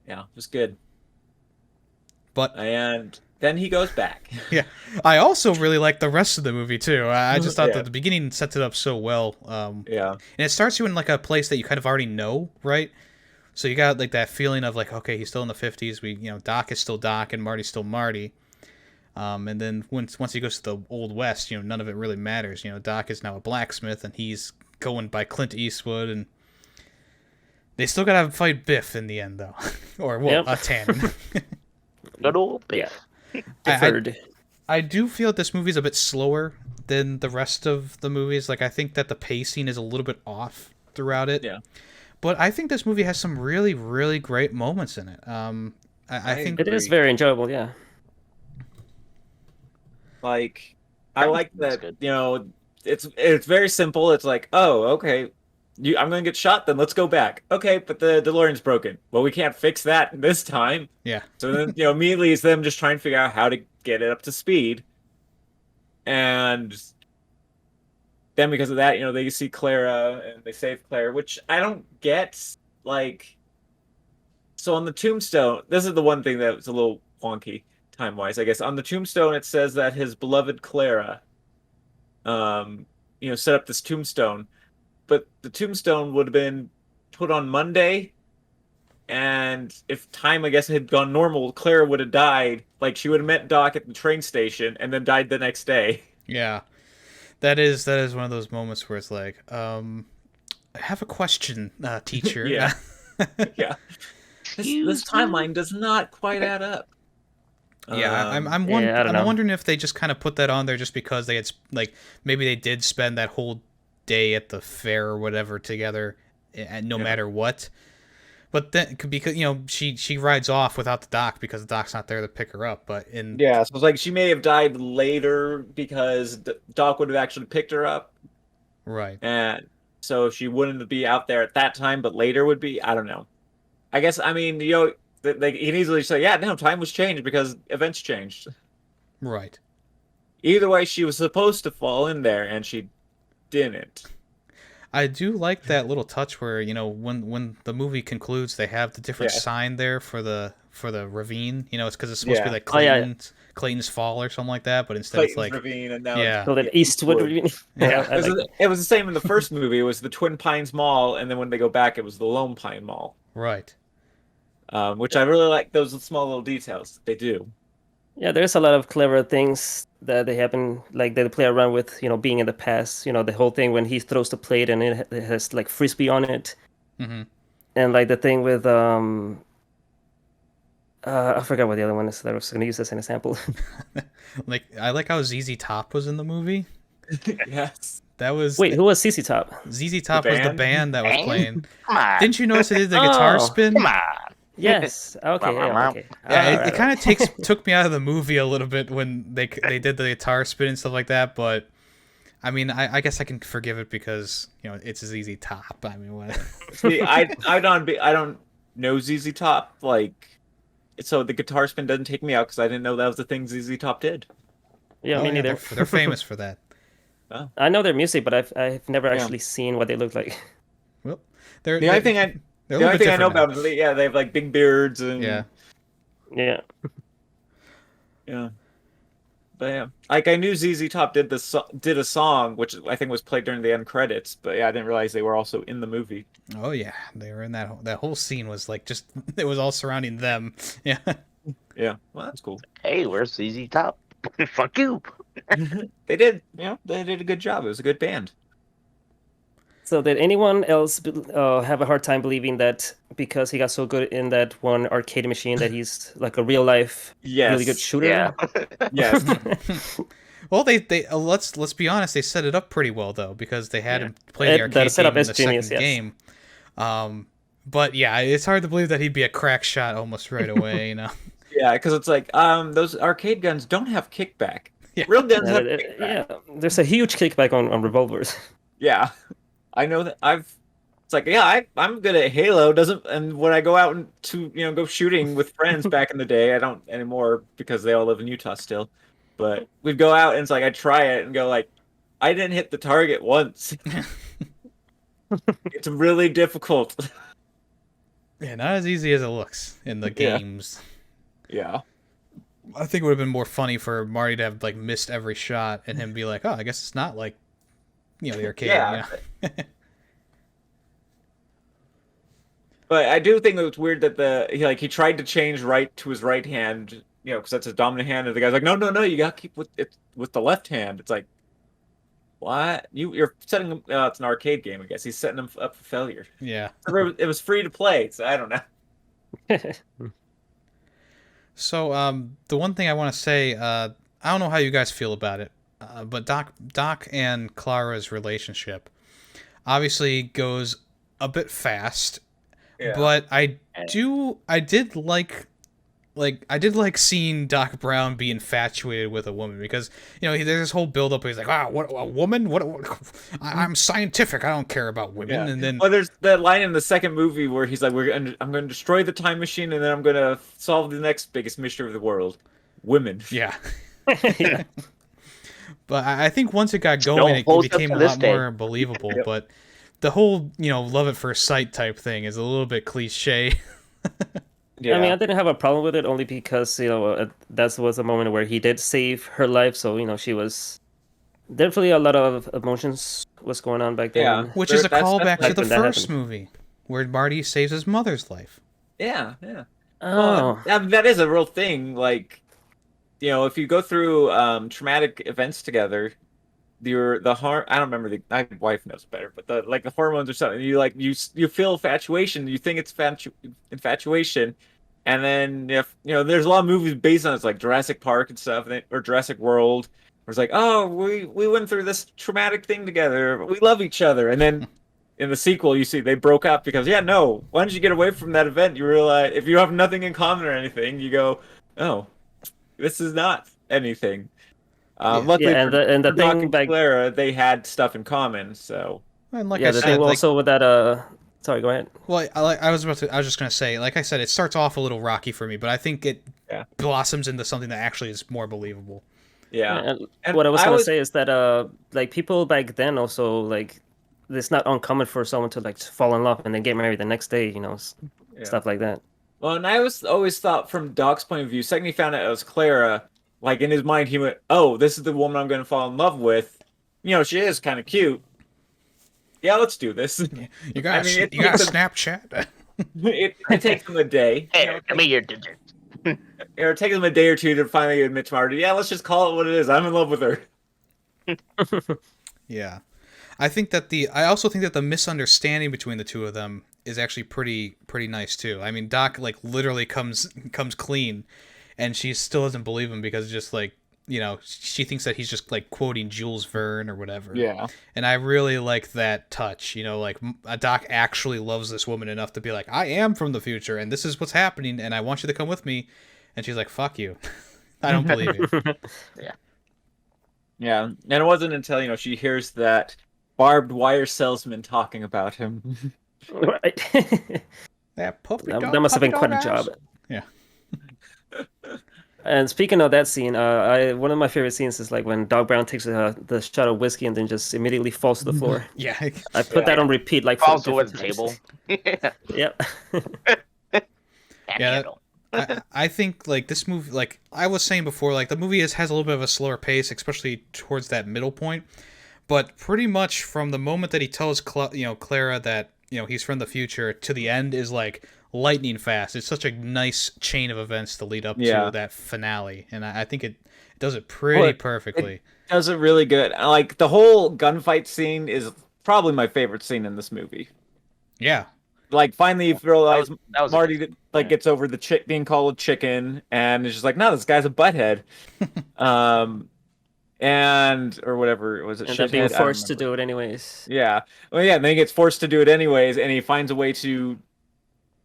yeah, it was good. But And then he goes back. yeah, I also really like the rest of the movie too. I just thought Yeah. that the beginning sets it up so well. Yeah, And it starts you in like a place that you kind of already know, right? So you got like that feeling of like, okay, he's still in the 50s. Doc is still Doc and Marty's still Marty. And then once he goes to the Old West, none of it really matters. Doc is now a blacksmith and he's going by Clint Eastwood, and they still gotta fight Biff in the end though, or well, Yep. Tannen. Good old Biff. Deferred. I do feel that this movie's a bit slower than the rest of the movies. Like I think that the pacing is a little bit off throughout it. yeah. But I think this movie has some really, really great moments in it. I think It is agree. very enjoyable, yeah. Like, I like That's that. good. It's very simple. It's like, oh, okay, I'm gonna get shot. Then let's go back. Okay, but the DeLorean's broken. Well, we can't fix that this time. yeah, So then, immediately it's them just trying to figure out how to get it up to speed. And then because of that, they see Clara and they save Claire, which I don't get. Like, so on the tombstone, this is the one thing that was a little wonky time-wise, I guess. On the tombstone, it says that his beloved Clara, set up this tombstone, but the tombstone would have been put on Monday, and if time, I guess, had gone normal, Clara would have died. Like, she would have met Doc at the train station and then died the next day. yeah. That is one of those moments where it's like, I have a question, teacher. Yeah. Yeah. This timeline does not quite add up. Yeah, I'm Um, Yeah, I don't I'm know. wondering if they just kind of put that on there just because they had like maybe they did spend that whole day at the fair or whatever together, and no Yeah. matter what. But then because she rides off without the Doc because the Doc's not there to pick her up. But in Yeah, so it's like she may have died later because Doc would have actually picked her up, right, and so she wouldn't be out there at that time, but later would be. I don't know. I guess I mean they can easily say, yeah, no, time was changed because events changed. right. Either way, she was supposed to fall in there, and she didn't. I do like that little touch where when the movie concludes, they have the different Yeah. sign there for the ravine. It's because it's supposed to be Yeah. like Oh, yeah. Clayton's Fall or something like that, but instead Clayton's it's like ravine, and now yeah. it's So that Eastwood. Yeah. I like It was the same in the first movie. It was the Twin Pines Mall, and then when they go back, it was the Lone Pine Mall. right. Which I really like those small little details that they do. Yeah, there's a lot of clever things that they happen, like they play around with, being in the past. The whole thing when he throws the plate and it has like frisbee on it, hmm and like the thing with I forgot what the other one is that I was going to use as an example. Like I like how ZZ Top was in the movie. Yes. That was Wait, who was CC Top? ZZ Top was the band? band that was Band? playing. Come on. Didn't you notice they did the guitar Oh. spin? Come on. Yes. Okay. Yeah. Okay. Yeah, Alright, it kind of took me out of the movie a little bit when they did the guitar spin and stuff like that. But I mean, I guess I can forgive it because it's ZZ Top. I mean, what? See, I don't know ZZ Top, like, so the guitar spin doesn't take me out because I didn't know that was the thing ZZ Top did. Yeah, Oh, me yeah, neither. they're famous for that. I know their music, but I've never Yeah. actually seen what they look like. Well, they're The only thing I they're a the little only bit thing I know different about them, yeah, they have like big beards and now. Yeah. yeah. But yeah, like I knew ZZ Top did did a song which I think was played during the end credits, but yeah, I didn't realize they were also in the movie. Oh yeah, they were in that whole scene was like just it was all surrounding them. Yeah. Yeah, well, that's cool. Hey, where's ZZ Top? Fuck you. They did a good job. It was a good band. So did anyone else have a hard time believing that because he got so good in that one arcade machine that he's like a real life Yes. really good shooter? Yeah. Yes. Well, they let's be honest, they set it up pretty well though because they had Yeah. him play the That arcade setup game in is the genius, second yes. game. But yeah, it's hard to believe that he'd be a crack shot almost right away. Yeah, because it's like those arcade guns don't have kickback. Yeah. Real guns Yeah, have kickback. yeah, there's a huge kickback on revolvers. Yeah, I know that. It's like, yeah, I'm good at Halo. Doesn't and when I go out and to go shooting with friends back in the day, I don't anymore because they all live in Utah still. But we'd go out and it's like I try it and go like, I didn't hit the target once. It's really difficult. Yeah, not as easy as it looks in the Yeah. games. Yeah. I think it would have been more funny for Marty to have like missed every shot and him be like, "Oh, I guess it's not like, the arcade." Yeah. You know? But I do think it was weird that he tried to change right to his right hand, because that's his dominant hand, and the guy's like, no, no, no, you got to keep with it with the left hand. It's like, what? You're setting him. It's an arcade game, I guess. He's setting him up for failure. Yeah. It was free to play, so I don't know. So, the one thing I want to say, I don't know how you guys feel about it, but Doc and Clara's relationship obviously goes a bit fast, Yeah. but I did like seeing Doc Brown be infatuated with a woman because there's this whole build up. He's like, "Wow, what a woman? What I'm scientific. I don't care about women." Yeah. And then Well, there's that line in the second movie where he's like, I'm going to destroy the time machine, and then I'm going to solve the next biggest mystery of the world, women. yeah. Yeah. But I think once it got Still going, it holds up became to a this lot day. more believable. Yep. But the whole, love at first sight type thing is a little bit cliche. Yeah. I mean, I didn't have a problem with it only because that was a moment where he did save her life. So she was definitely a lot of emotions was going on back then. Yeah. Which is a That's callback to definitely- the when that first happened. movie, where Marty saves his mother's life. Yeah. Yeah. Oh, I mean, that is a real thing. Like, if you go through traumatic events together, I don't remember my wife knows better, but the hormones or something. You feel infatuation. You think it's infatuation, and then if there's a lot of movies based on it, like Jurassic Park and stuff, or Jurassic World. Where it's like, oh, we went through this traumatic thing together. We love each other, and then. In the sequel, you see they broke up because no. Once you get away from that event, you realize if you have nothing in common or anything, you go, oh, this is not anything. Luckily yeah, and the for Doc thing and back, Clara, they had stuff in common. So And like yeah, I the said, thing like, also with that. Sorry, go ahead. well, I was just gonna say, like I said, it starts off a little rocky for me, but I think it Yeah. blossoms into something that actually is more believable. yeah, And what I was gonna say is that like people back then also like it's not uncommon for someone to like fall in love and then get married the next day, Yeah. stuff like that. Well, and I always thought from Doc's point of view, second he found out it was Clara, like in his mind he went, oh, this is the woman I'm going to fall in love with. She is kind of cute. Yeah, let's do this. You got I mean, it you got takes Snapchat. it takes them a day. Hey, give me your digits. Or it takes them a day or two to finally admit to Marty, yeah, let's just call it what it is. I'm in love with her. Yeah. I also think that the misunderstanding between the two of them is actually pretty nice too. I mean, Doc like literally comes clean, and she still doesn't believe him because just like she thinks that he's just like quoting Jules Verne or whatever. Yeah. And I really like that touch. Like Doc actually loves this woman enough to be like, I am from the future, and this is what's happening, and I want you to come with me. And she's like, fuck you. I don't believe you. Yeah. And it wasn't until, she hears that barbed wire salesman talking about him. Right. That puppy That, dog, that must have puppy been quite a dog job. ass. Yeah. And speaking of that scene, one of my favorite scenes is like when Doc Brown takes the shot of whiskey and then just immediately falls to the floor. Yeah. I put that on repeat like Falls 4 towards the different table. times. Yep. Yeah, I think like this movie, like I was saying before, like the movie has a little bit of a slower pace, especially towards that middle point. But pretty much from the moment that he tells Clara that he's from the future to the end is like lightning fast. It's such a nice chain of events to lead up to that finale, and I think it does it pretty perfectly. It does it really good. Like the whole gunfight scene is probably my favorite scene in this movie. Yeah. Like finally you realize that was Marty gets over the being called a chicken and is just like, no, this guy's a butthead. And or whatever was it? And then being Shithead? I don't forced to remember. do it anyways. Yeah. Well, yeah. And then he gets forced to do it anyways, and he finds a way to,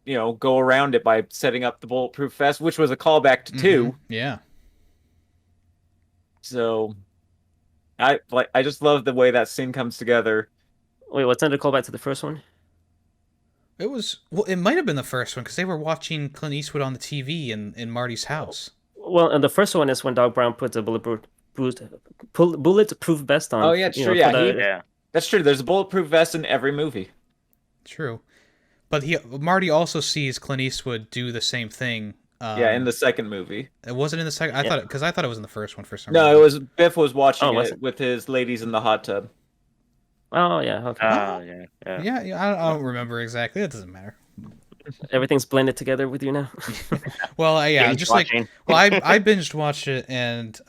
go around it by setting up the bulletproof vest, which was a callback to 2. Yeah. So, I just love the way that scene comes together. Wait, what's under callback to the first one? It was well. It might have been the first one because they were watching Clint Eastwood on the TV in Marty's house. Well, and the first one is when Doc Brown puts a bulletproof vest on. Oh yeah, it's you true. know, Yeah, for the- Yeah. that's true. There's a bulletproof vest in every movie. True, but Marty also sees Clint Eastwood do the same thing. Yeah, in the second movie. It wasn't in the second. I Yeah. thought because I thought it was in the first one for some No, reason. it was Biff was watching Oh, was it it? with his ladies in the hot tub. Oh yeah, okay. Oh yeah. Yeah. Yeah, I don't remember exactly. It doesn't matter. Everything's blended together with you now. Well, yeah, Binge just watching. like well, I binged watched it, and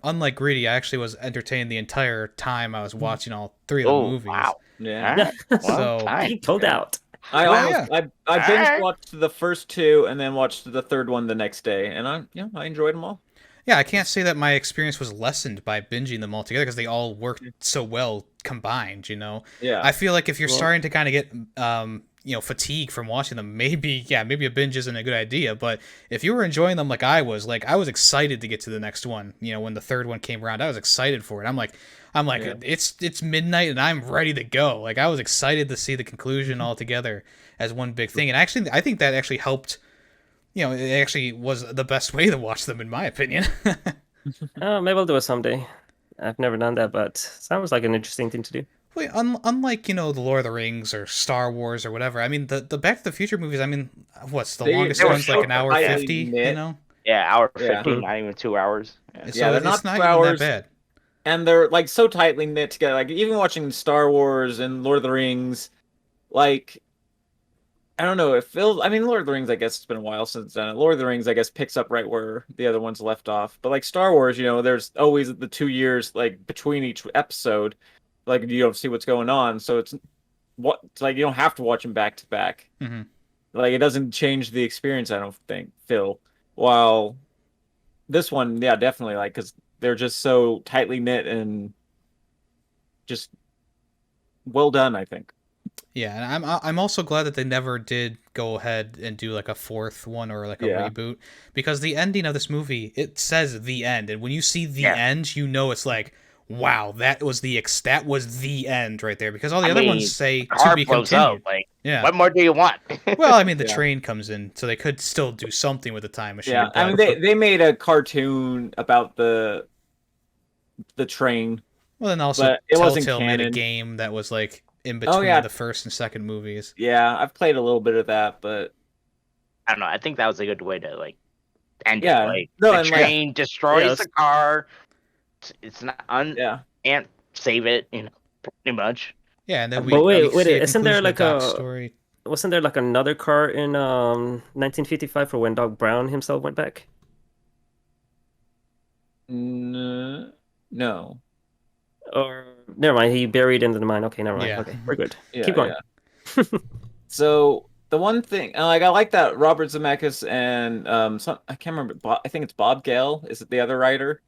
unlike Greedy, I actually was entertained the entire time I was watching all three of the Oh movies. wow. Yeah. Alright. Well, So- time. He pulled out. I Well, almost, yeah. I binge Alright. watched the first two and then watched the third one the next day, and I enjoyed them all. Yeah, I can't say that my experience was lessened by binging them all together because they all worked so well combined. Yeah. I feel like if you're Well- starting to kind of get fatigue from watching them, maybe a binge isn't a good idea. But if you were enjoying them like I was excited to get to the next one. When the third one came around, I was excited for it. I'm like, Yeah. it's midnight and I'm ready to go. Like I was excited to see the conclusion all together as one big thing. And actually, I think that actually helped. It actually was the best way to watch them, in my opinion. Maybe I'll do it someday. I've never done that, but sounds like an interesting thing to do. Wait, unlike the Lord of the Rings or Star Wars or whatever, I mean the Back to the Future movies. I mean, what's the longest they were one's so like an hour tightly 50? knit. Yeah, hour Yeah. 50, not even 2 hours. Yeah. So Yeah, they're it's not not 2 even hours. that bad. And they're like so tightly knit together. Like even watching Star Wars and Lord of the Rings, like I don't know, it feels. I mean, Lord of the Rings, I guess it's been a while since done it. Lord of the Rings, I guess, picks up right where the other ones left off. But like Star Wars, there's always the 2 years like between each episode, like you don't see what's going on. So it's like you don't have to watch them back to back. Hmm. Like it doesn't change the experience. I don't think, Phil. While this one, yeah, definitely, like because they're just so tightly knit and just well done, I think. Yeah, and I'm also glad that they never did go ahead and do like a fourth one or like a Yeah. reboot, because the ending of this movie, it says the end, and when you see the Yeah. end, it's like, wow, that was the end right there, because all the I other mean, ones say to Car be blows continued. up. Like, Yeah. what more do you want? Well, I mean, the Yeah. train comes in, so they could still do something with the time machine. Yeah, I mean they made a cartoon about the train. Well, then also but it wasn't Telltale made a canon. game that was like in between yeah. the first and second movies. Yeah, I've played a little bit of that, but I don't know. I think that was a good way to like end Yeah. it. Like No, the and, like- train destroys Yeah, the car. It's not yeah. can't save it. Pretty much. Yeah, and then we. But wait, we see a isn't there conclusion like to Doc's a- story? Wasn't there like another car in 1955 for when Doc Brown himself went back? No. Or never mind, he buried into the mine. Okay, never mind. Yeah. Okay, we're good. Yeah, Keep going. yeah. So the one thing, I like that Robert Zemeckis and I can't remember. I think it's Bob Gale. Is it the other writer?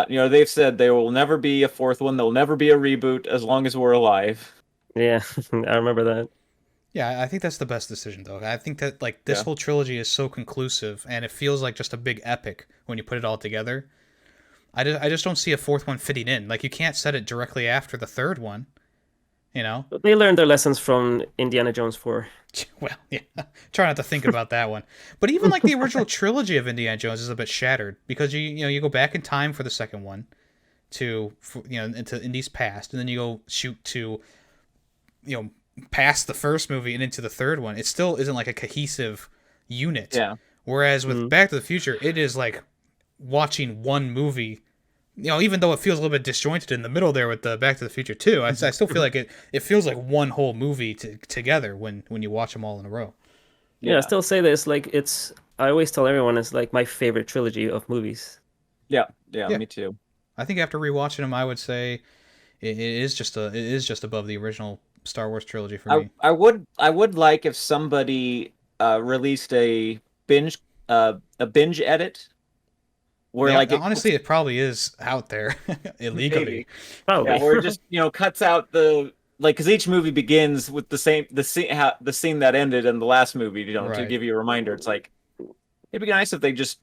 They've said there will never be a fourth one. There'll never be a reboot as long as we're alive. Yeah, I remember that. Yeah, I think that's the best decision, though. I think that like this Yeah. whole trilogy is so conclusive, and it feels like just a big epic when you put it all together. I just don't see a fourth one fitting in. Like you can't set it directly after the third one. But they learned their lessons from Indiana Jones 4. Well, yeah. Try not to think about that one. But even like the original trilogy of Indiana Jones is a bit shattered because you go back in time for the second one into Indy's past, and then you go shoot to past the first movie and into the third one. It still isn't like a cohesive unit. Yeah. Whereas with Back to the Future, it is like watching one movie. Even though it feels a little bit disjointed in the middle there with the Back to the Future 2, I still feel like it feels like one whole movie together when you watch them all in a row. Yeah, I still say this, like I always tell everyone it's like my favorite trilogy of movies. Yeah, Yeah. me too. I think after rewatching them, I would say it is just above the original Star Wars trilogy for me. I would like if somebody released a binge edit where Yeah, like honestly, it probably is out there illegally. Maybe. Probably. Yeah, where it just cuts out the because each movie begins with the scene that ended in the last movie, to Right. give you a reminder. It's like it'd be nice if they just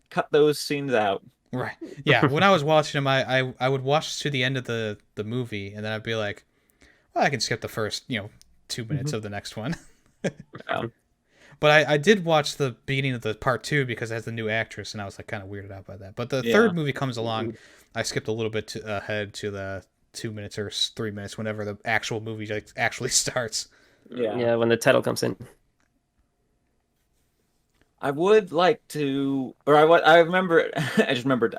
cut those scenes out. Right. Yeah. When I was watching them, I would watch to the end of the movie, and then I'd be like, well, I can skip the first 2 minutes of the next one. Um, But I did watch the beginning of the part 2 because it has the new actress, and I was like kind of weirded out by that. But the Yeah. third movie comes along. I skipped a little bit ahead to the 2 minutes or 3 minutes whenever the actual movie actually starts. yeah. when the title comes in. I would like to, or I remember, I just remembered.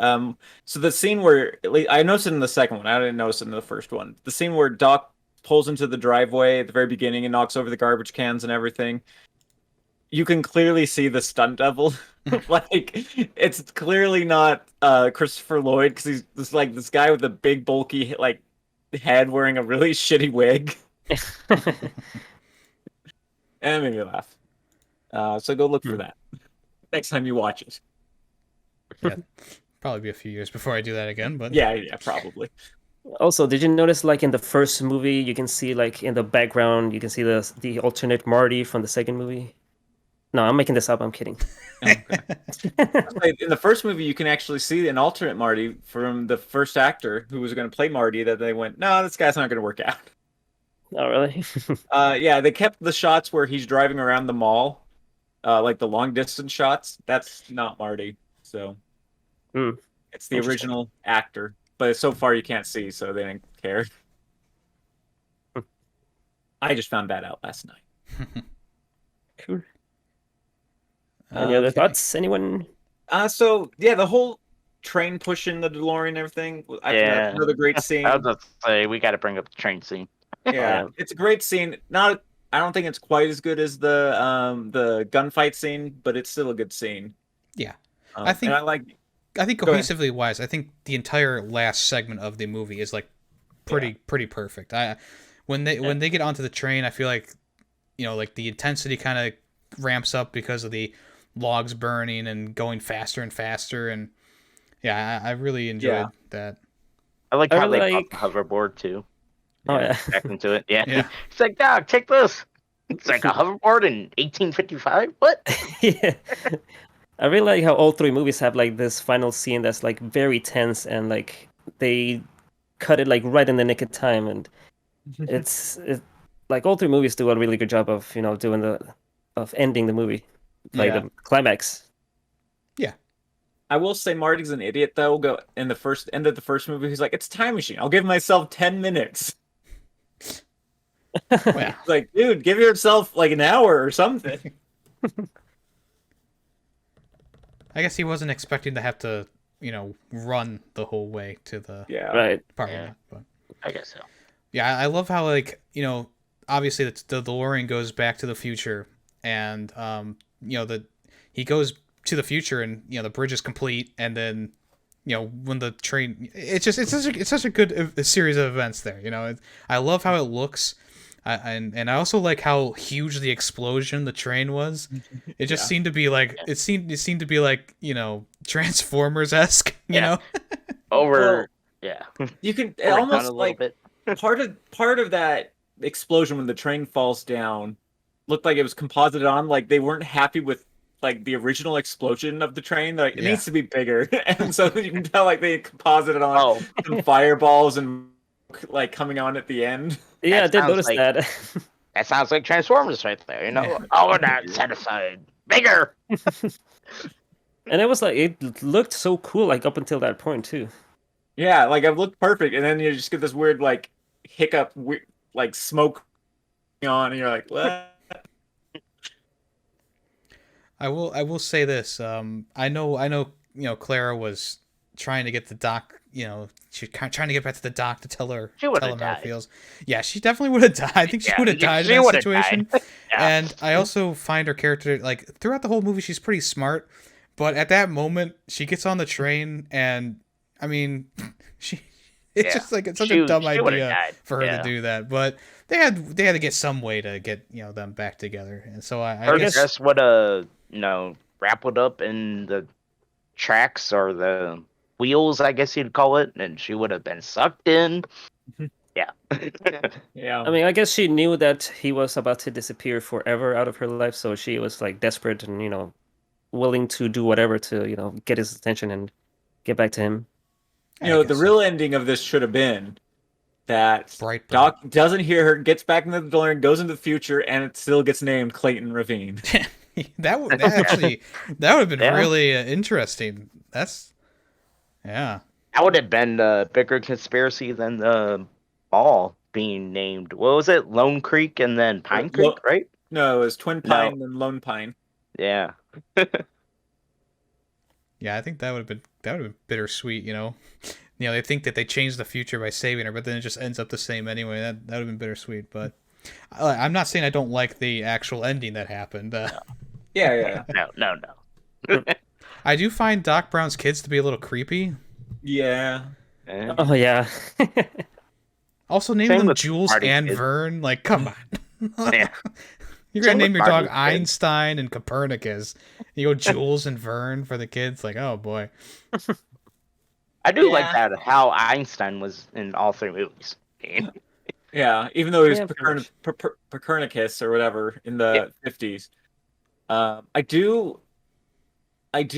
So the scene where at least, I noticed it in the second one. I didn't notice it in the first one. The scene where Doc pulls into the driveway at the very beginning and knocks over the garbage cans and everything. You can clearly see the stunt double. Like it's clearly not Christopher Lloyd because he's this guy with a big bulky like head wearing a really shitty wig. And it made me laugh. So go look for that next time you watch it. Yeah, probably be a few years before I do that again. But Yeah, probably. Also, did you notice like in the first movie, you can see like in the background, you can see the alternate Marty from the second movie? No, I'm making this up. I'm kidding. Okay. In the first movie, you can actually see an alternate Marty from the first actor who was going to play Marty. That they went, no, this guy's not going to work out. Oh, really? Yeah, they kept the shots where he's driving around the mall, like the long distance shots. That's not Marty. So it's the Interesting. original actor. But so far you can't see, so they didn't care. I just found that out last night. Cool. Any other thoughts? Anyone? So yeah, the whole train pushing the DeLorean and everything. I think that's another great scene. I was about to say we got to bring up the train scene. Yeah, it's a great scene. I don't think it's quite as good as the gunfight scene, but it's still a good scene. Yeah, I think cohesively wise, I think the entire last segment of the movie is like pretty perfect. When they get onto the train, I feel like like the intensity kind of ramps up because of the logs burning and going faster and faster, and I really enjoyed that. I like I how really they like- pop the hoverboard too. Oh yeah. Back into it. Yeah. Yeah. It's like, Doc, take this. It's like a hoverboard in 1855. What? Yeah. I really like how all three movies have like this final scene that's like very tense and like they cut it like right in the nick of time, and it's like all three movies do a really good job of of ending the movie, like Yeah. the climax. I will say Marty's an idiot though. Go in the first end of the first movie, he's like, "It's a time machine. I'll give myself 10 minutes." Yeah. It's like, dude, give yourself like an hour or something. I guess he wasn't expecting to have to run the whole way to the Yeah. Right. parliament. But I guess so. yeah, I love how obviously the DeLorean goes back to the future, and he goes to the future, and the bridge is complete, and then when the train, it's such a good series of events there. I love how it looks. And I also like how huge the explosion the train was. It just seemed to be like it seemed to be like Transformers-esque, you know. Over. Well, Yeah. You can Over down almost a little like bit. part of that explosion when the train falls down looked like it was composited on. Like they weren't happy with like the original explosion of the train. Like it Yeah. needs to be bigger, and so you can tell like they composited on Oh, some fireballs and like coming on at the end. Yeah, I That did sounds notice like- that. that sounds like Transformers right there. Yeah. Oh, we're not satisfied. Bigger. And it was like it looked so cool like up until that point too. Yeah, like it looked perfect, and then you just get this weird like hiccup, like smoke on, and you're like, what? I will say this. I know. Clara was trying to get the doc. She's trying to get back to the doc to tell She would've him how it died. feels. Yeah, she definitely would have died. I think she would have died she in that would've situation. died. Yeah. And I also find her character like throughout the whole movie, she's pretty smart. But at that moment, she gets on the train, and I mean, it's just like it's such a dumb she would've idea died. for her Yeah. to do that. But they had to get some way to get them back together. And so I Her guess dress would have, wrappled up in the tracks or the wheels, I guess you'd call it, and she would have been sucked in. Yeah. Yeah. I mean, I guess she knew that he was about to disappear forever out of her life, so she was like desperate and willing to do whatever to get his attention and get back to him. the guess so. real ending of this should have been that Brightburn. Doc doesn't hear her, gets back into the DeLorean, goes into the future, and it still gets named Clayton Ravine. that would have been Yeah. really interesting. Yeah. That would have been a bigger conspiracy than the ball being named. What was it? Lone Creek and then Pine Creek, right? No, it was Twin Pine and Lone Pine. Yeah. Yeah, I think that would have been bittersweet, you know. They think that they changed the future by saving her, but then it just ends up the same anyway. That would have been bittersweet, but I'm not saying I don't like the actual ending that happened. Yeah. No. I do find Doc Brown's kids to be a little creepy. Yeah. Eh. Oh yeah. Also, naming Same them with Jules Marty and kids. Vern, like, come on. Yeah. You're Same gonna name with your dog Marty kids. Einstein and Copernicus. You go Jules and Vern for the kids, like, oh boy. I do Yeah. like that how Einstein was in all three movies. Yeah, even though he was Yeah, pretty much. Copernicus or whatever in the 50s. I do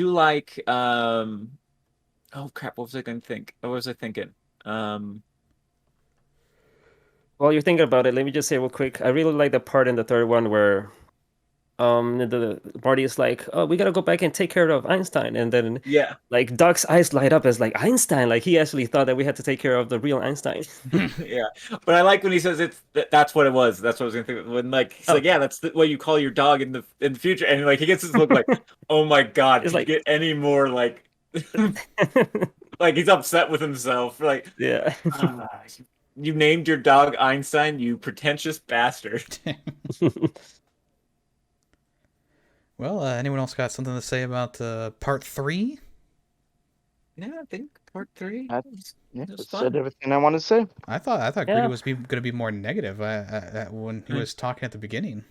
like oh crap, what was I gonna think? What was I thinking? While you're thinking about it, let me just say real quick. I really like the part in the third one where the Marty is like, "Oh, we gotta go back and take care of Einstein," and then Yeah. like Doc's eyes light up as like Einstein, like he actually thought that we had to take care of the real Einstein. Yeah. But I like when he says that's what it was. That's what I was gonna think. When like he's like, yeah, that's what you call your dog in the future, and like he gets this look like, oh my god, It's could like- you get any more like like he's upset with himself. Like Yeah. you named your dog Einstein, you pretentious bastard. Well, anyone else got something to say about part 3? Yeah, I think part 3. That's It's said fun. everything I want to say. I thought Yeah. Greedy was going to be more negative when he was talking at the beginning.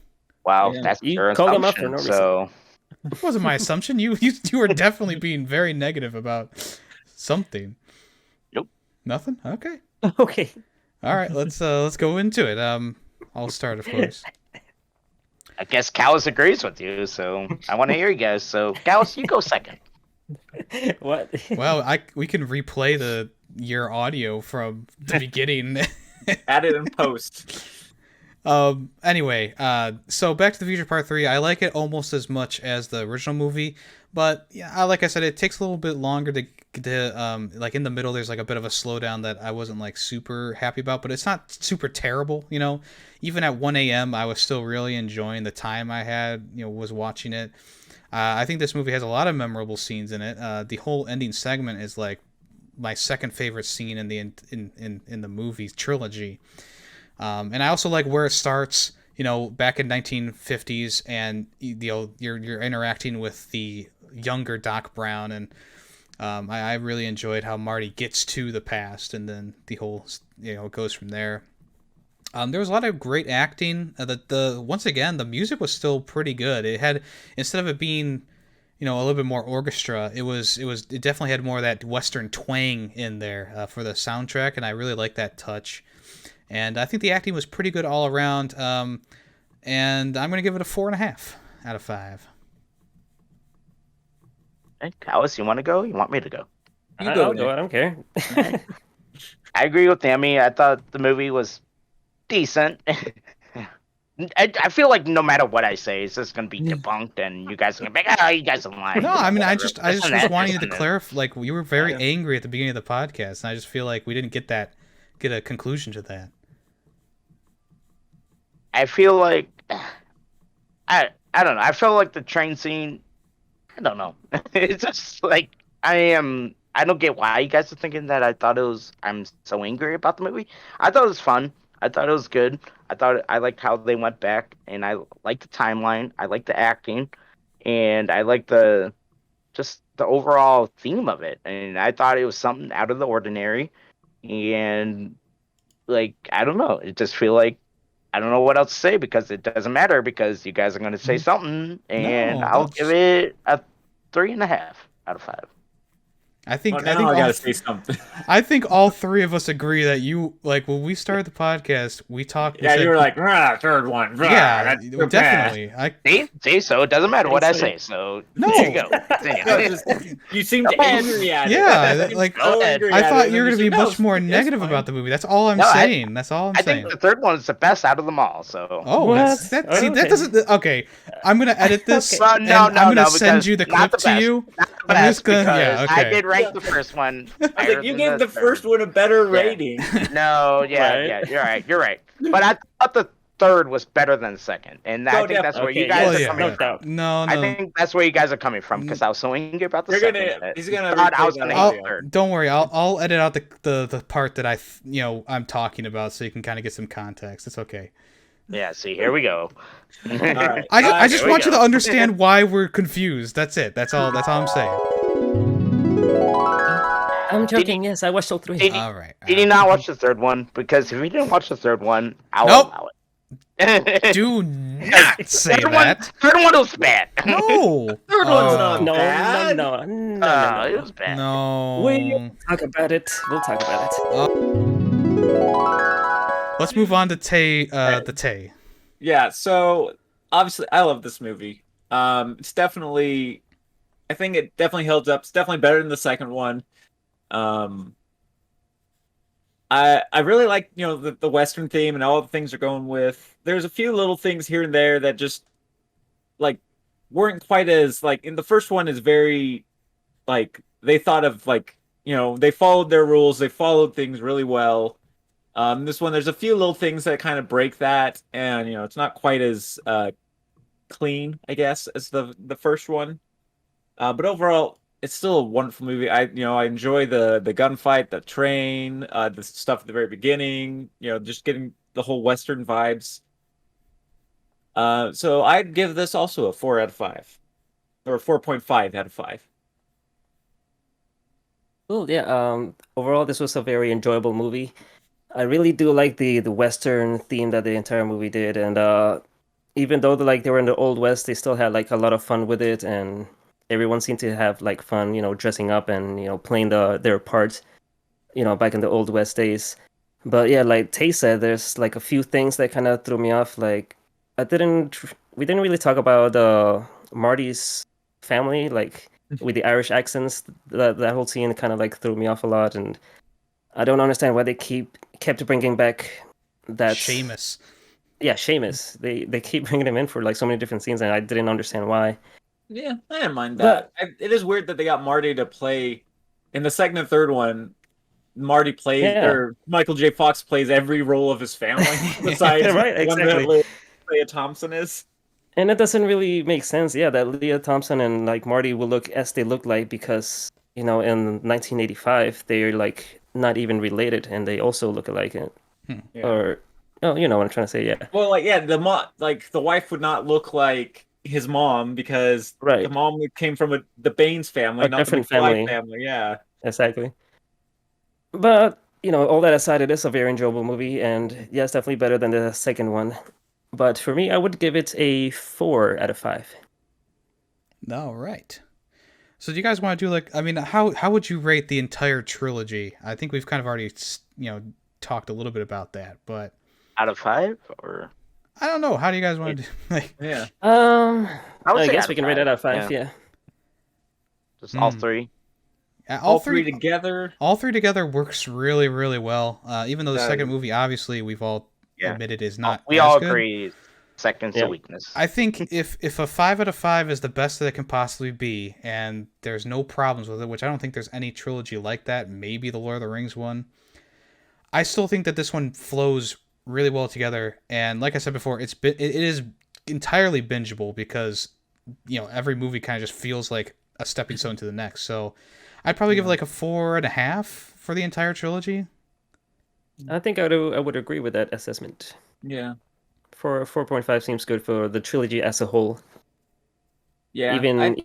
Wow, Yeah. that's You your called him up for assumption. no So It wasn't my assumption. You were definitely being very negative about something. Nope. Nothing? Okay. Okay. All right, let's go into it. I'll start, of course. I guess Callis agrees with you, so I want to hear you guys. So Callis, you go second. What? Well, we can replay your audio from the beginning. Add it in post. Anyway, so Back to the Future Part 3, I like it almost as much as the original movie, but yeah, like I said, it takes a little bit longer to like in the middle there's like a bit of a slowdown that I wasn't like super happy about, but it's not super terrible, you know. Even at 1 a.m. I was still really enjoying the time I had, was watching it. I think this movie has a lot of memorable scenes in it. The whole ending segment is like my second favorite scene in the in the movie trilogy. And I also like where it starts, back in 1950s, and you're interacting with the younger Doc Brown, and I really enjoyed how Marty gets to the past, and then the whole it goes from there. There was a lot of great acting. Once again, the music was still pretty good. It had, instead of it being a little bit more orchestra, it definitely had more of that Western twang in there for the soundtrack, and I really like that touch. And I think the acting was pretty good all around. And I'm going to give it a 4.5 out of 5. Hey, Callis, you want to go? You want me to go? You I'll go, go. I don't care. I agree with Yemmy. I thought the movie was decent. I feel like no matter what I say, it's just going to be debunked, and you guys are going to be like, oh, you guys are lying. No, I mean, I Whatever. just was wanting you to clarify. Like, you were very Yeah. angry at the beginning of the podcast, and I just feel like we didn't get a conclusion to that. I feel like I don't know. I feel like the train scene. I don't know. It's just like I don't get why you guys are thinking that. I'm so angry about the movie. I thought it was fun. I thought it was good. I liked how they went back, and I liked the timeline. I liked the acting, and I liked the overall theme of it. And I thought it was something out of the ordinary. And like I don't know. It just feel like I don't know what else to say because it doesn't matter because you guys are going to say something, and No, I'll that's- give it a 3.5 out of 5. I think Well, I now think I all, gotta say something. I think all three of us agree that you like when we started the podcast, we talked. We Yeah, said, you were like, third one. yeah, That's so bad. definitely. See, so it doesn't matter what I say. Thanks, So No. there you go. Continue. No, just you seemed Go ahead. angry at it. Yeah, You seemed like, so go ahead. angry I at thought it, you were and gonna be then said, much more it's negative fine. about the movie. That's all I'm No, saying. That's all I'm I saying. think the third one is the best out of them all. So. Oh, What? that Okay. doesn't. Okay, I'm gonna edit this, Okay. Well, and no, I'm gonna no, send because you the not clip the to best. you. Not the I'm best just gonna. because Yeah, I okay. did rank the first one I was higher like, you than gave the third. first one a better Yeah. rating. No, yeah, Right. yeah, you're right. But I thought the third was better than the second, and I No, think that's where you Okay, guys Well, are yes, yeah, coming no yeah. from. doubt. No, I no. think that's where you guys are coming from because I was so angry about the You're second. gonna- that he's gonna thought I replay was that gonna audio. hate the third. Don't worry. I'll edit out the part that I'm talking about, so you can kind of get some context. It's okay. Yeah, see, here we go. All right. I just Here we want you go. to understand why we're confused. That's it. That's all I'm saying. I'm Did joking. Yes, I watched all three. Did, All right. did you not watch the third one? Because if you didn't watch the third one, I'll Nope. allow it. Do not say third that. Third one was bad. No. Third one's not No, bad. no. It was bad. No. We'll talk about it. We'll talk about it. Let's move on to the Tay. Yeah, so obviously I love this movie. It's definitely I think it definitely holds up. It's definitely better than the second one. Um I really like, the Western theme and all the things they're going with. There's a few little things here and there that just like weren't quite as like in the first one is very like they thought of like, they followed their rules, they followed things really well. This one, there's a few little things that kind of break that, and it's not quite as clean, I guess, as the first one. But overall, it's still a wonderful movie. I enjoy the gunfight, the train, the stuff at the very beginning. Just getting the whole Western vibes. So I'd give this also a 4 out of 5, or 4.5 out of 5. Well, yeah. Overall, this was a very enjoyable movie. I really do like the Western theme that the entire movie did, and even though they were in the Old West, they still had like a lot of fun with it, and everyone seemed to have like fun, dressing up and playing their part, back in the Old West days. But yeah, like Tay said, there's like a few things that kind of threw me off. Like we didn't really talk about Marty's family, like with the Irish accents. That whole scene kind of like threw me off a lot, and I don't understand why they kept bringing back that Seamus. Yeah, Seamus. They keep bringing him in for like so many different scenes, and I didn't understand why. Yeah, I didn't mind that. It is weird that they got Marty to play in the second and third one. Marty plays, or Michael J. Fox plays every role of his family besides right, exactly. one that Leah Thompson is. And it doesn't really make sense, yeah, that Leah Thompson and like Marty will look as they look like because in 1985 they're like not even related, and they also look alike. Yeah. Or you know what I'm trying to say, yeah. Well, like the wife would not look like his mom because Right. the mom came from the Baines family, A not the different McFly family. family. Yeah. Exactly. But all that aside, it is a very enjoyable movie, and yeah, it's definitely better than the second one. But for me, I would give it a 4 out of 5. All right. So do you guys want to do how would you rate the entire trilogy? I think we've kind of already talked a little bit about that, but Out of 5, or I don't know. How do you guys want to do? Yeah. would I say guess out we of can rate it 5, out of 5. Yeah. just all three. All three together. All three together works really, really well. Even though the Does. second movie, obviously, we've all admitted is not. We as all good. agree. Second's a weakness. I think if a 5 out of 5 is the best that it can possibly be, and there's no problems with it, which I don't think there's any trilogy like that. Maybe the Lord of the Rings one. I still think that this one flows really well together, and like I said before, it is entirely bingeable because every movie kind of just feels like a stepping stone to the next. So I'd probably give it like a 4.5 for the entire trilogy. I think I would agree with that assessment. Yeah. 4.5 seems good for the trilogy as a whole. Yeah.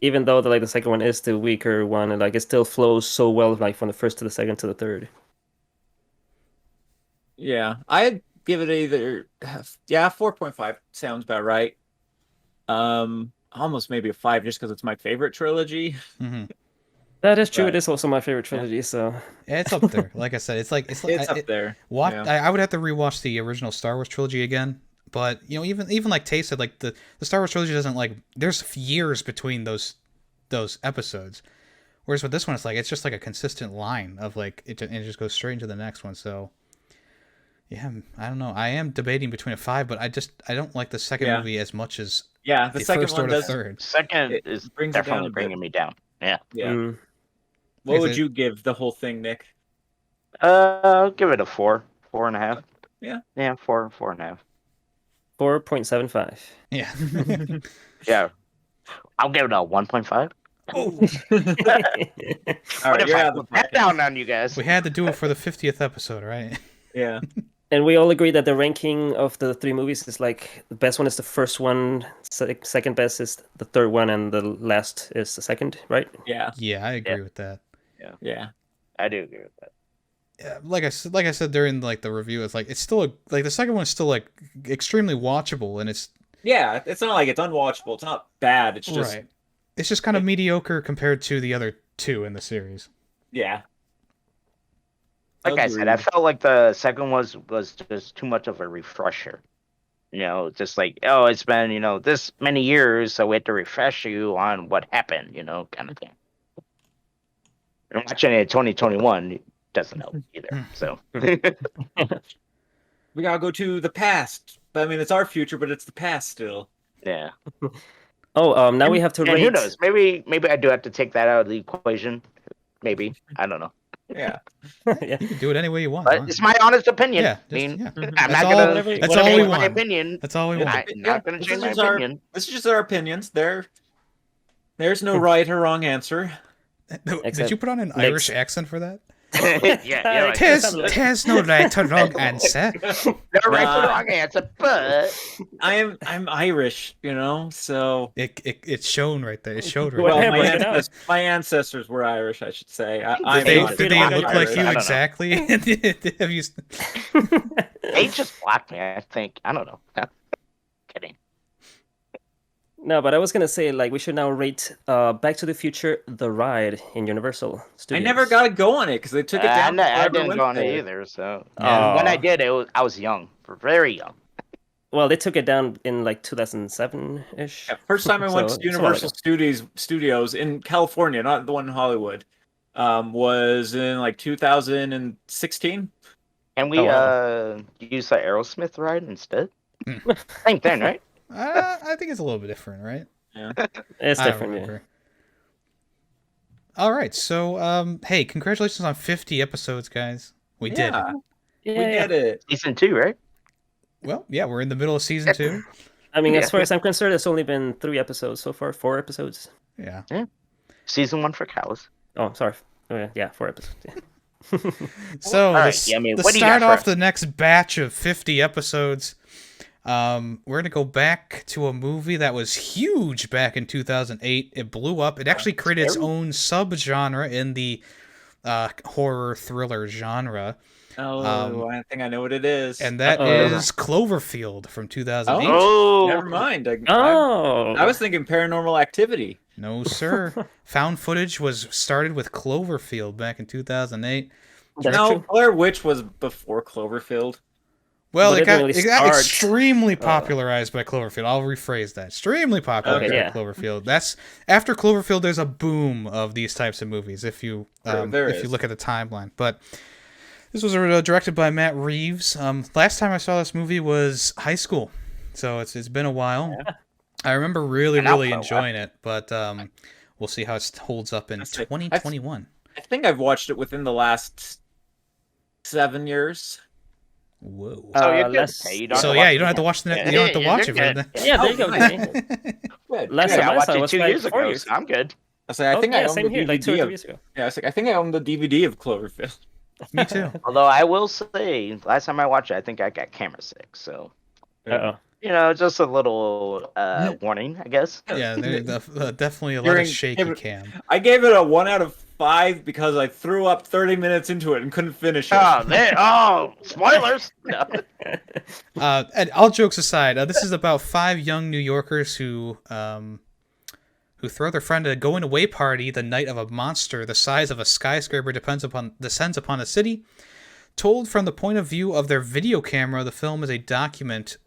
Even though the second one is the weaker one, and it still flows so well from the first to the second to the third. Yeah, I'd give it either 4.5 sounds about right. Almost maybe a 5 just because it's my favorite trilogy. Mm-hmm. That is true. But- It is also my favorite trilogy. So Yeah, it's up there. Like I said, it's like It's up there. Yeah. I would have to rewatch the original Star Wars trilogy again. But even like Tay said, like the Star Wars trilogy doesn't like. There's years between those episodes. Whereas with this one, it's just like a consistent line of like it just goes straight into the next one. So yeah, I don't know. I am debating between a 5, but I don't like the second Yeah. movie as much as Yeah, the second first one or the does. third. Second It is brings it down definitely a bit. bringing me down. Yeah. Yeah. mm, What Is would it- you give the whole thing, Nick? I'll give it a 4.5. Yeah. Yeah, 4.5. 4.75. Yeah. Yeah. I'll give it a 1.5. All What right, if you're I out of the put that podcast. down on you guys? We had to do it for the 50th episode, right? Yeah. And we all agree that the ranking of the 3 movies is like the best one is the first one, second best is the third one, and the last is the second, right? Yeah. Yeah, I agree with that. Yeah. I do agree with that. Yeah, like I said during like the review, it's still like the second one is still like extremely watchable, and it's Yeah. It's not like it's unwatchable. It's not bad. It's just right. It's just kind of mediocre compared to the other 2 in the series. yeah. Like I said, I felt like the second was just too much of a refresher. Just like, oh, it's been, this many years, so we have to refresh you on what happened, kind of thing. And watching it in 2021 doesn't help either. So We gotta go to the past. But I mean, it's our future, but it's the past still. yeah. Oh, now we have to And rate. who knows? Maybe I do have to take that out of the equation. Maybe. I don't know. Yeah. Yeah. You can do it any way you want. But huh? it's my honest opinion. Yeah, I mean, yeah. I'm That's not all- gonna that's all we change my want. opinion. That's all we want. I'm not gonna This change is my our- opinion. This is just our opinions. There's no right or wrong answer. Did Except you put on an Nick's- Irish accent for that? yeah. Like, There's no right or wrong answer. no right or wrong answer, but I'm Irish, so It's shown right there. It showed right well, there. Whatever, you know. my ancestors were Irish, I should say. I'm Did not. they Freedom look of like Irish. you I don't know. exactly? Have you? they just blocked me. I think I don't know. Kidding. No, but I was gonna say like we should now rate Back to the Future: The Ride in Universal I Studios. never got to go on it because they took it down. I before didn't went go on it there. either. So Yeah. when I did, I was young, very young. Well, they took it down in like 2007 ish. Yeah, first time I went So, to it's a while Universal Studios in California, not the one in Hollywood, was in like 2016. Can we Oh, use the Aerosmith ride instead? Hmm. Same thing, right? I think it's a little bit different, right? It's I don't different. Yeah. remember. All right, so hey, congratulations on 50 episodes, guys. We did. Yeah, Yeah, we yeah. did it. Season 2, right? Well, yeah, we're in the middle of season 2. I mean, Yeah. as far as I'm concerned, it's only been 3 episodes so far. 4 episodes. Yeah. Season 1 for cows. Oh, sorry. Oh, yeah, 4 episodes. Yeah. So All right, to Yemmy, to what do you start got for off us? the next batch of 50 episodes, we're gonna go back to a movie that was huge back in 2008. It blew up. It actually created its own subgenre in the horror thriller genre, Oh, I think I know what it is. and that Uh-oh. is Cloverfield from 2008. Oh, Never mind. Oh, I was thinking Paranormal Activity. No, sir. Found footage was started with Cloverfield back in 2008. that's No, true. Blair Witch was before Cloverfield. Well, But it it got, really it got starts- extremely popularized by Cloverfield. I'll rephrase that. Extremely popularized Okay, yeah. by Cloverfield. That's after Cloverfield. There's a boom of these types of movies. If you There if you is. look at the timeline, but this was directed by Matt Reeves. Last time I saw this movie was high school, so it's been a while. I remember really Been out really for a while. enjoying it, but we'll see how it holds up in That's like- 2021. I think I've watched it within the last 7 years. Whoa. so you're good. less- Hey, you don't So have to yeah, watch you don't have to watch the Yeah, you don't have to yeah, watch you're it. For good. the... Yeah, there you go. nice. Jimmy. Good. Last Yeah, time I I watched saw it it was 2 like years 4 ago, years. so I'm good. I think Oh, I yeah, own same the here, like 2 or DVD 3 of. years ago. Yeah, I think I own the DVD of Cloverfield. Me too. Although I will say, last time I watched it, I think I got camera sick. So Uh-oh. just a little warning, I guess. Yeah, there's definitely a lot During- of shaky cam. I gave it a 1 out of 5 because I threw up 30 minutes into it and couldn't finish it. Spoilers. No. And all jokes aside, this is about 5 young New Yorkers who who throw their friend at a going-away party the night of a monster the size of a skyscraper descends upon the city. Told from the point of view of their video camera, the film is a document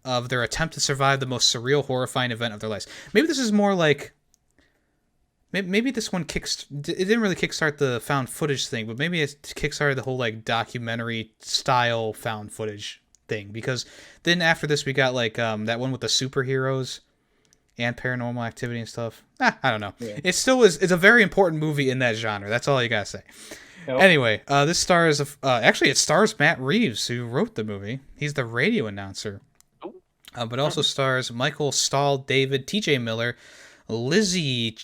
of their attempt to survive the most surreal, horrifying event of their lives. Maybe this is more like... Maybe this one it didn't really kickstart the found footage thing, but maybe it kickstarted the whole like documentary style found footage thing. Because then after this, we got like that one with the superheroes and Paranormal Activity and stuff. I don't know. Yeah. It's a very important movie in that genre. That's all you gotta say. Nope. Anyway, this stars actually it stars Matt Reeves, who wrote the movie. He's the radio announcer. But also stars Michael Stahl, David, T.J. Miller, Lizzie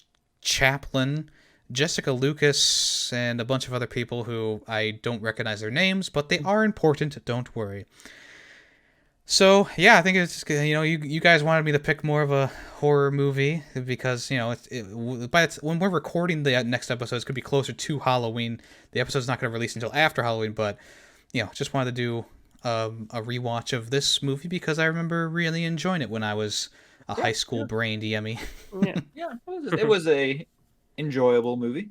Chaplin, Jessica Lucas, and a bunch of other people who I don't recognize their names, but they are important, don't worry. So, yeah, I think it's, you guys wanted me to pick more of a horror movie because, when we're recording the next episode, it's going to be closer to Halloween. The episode's not going to release until after Halloween, but, just wanted to do a rewatch of this movie because I remember really enjoying it when I was a high school brained Yemmy. Yeah, it was a enjoyable movie.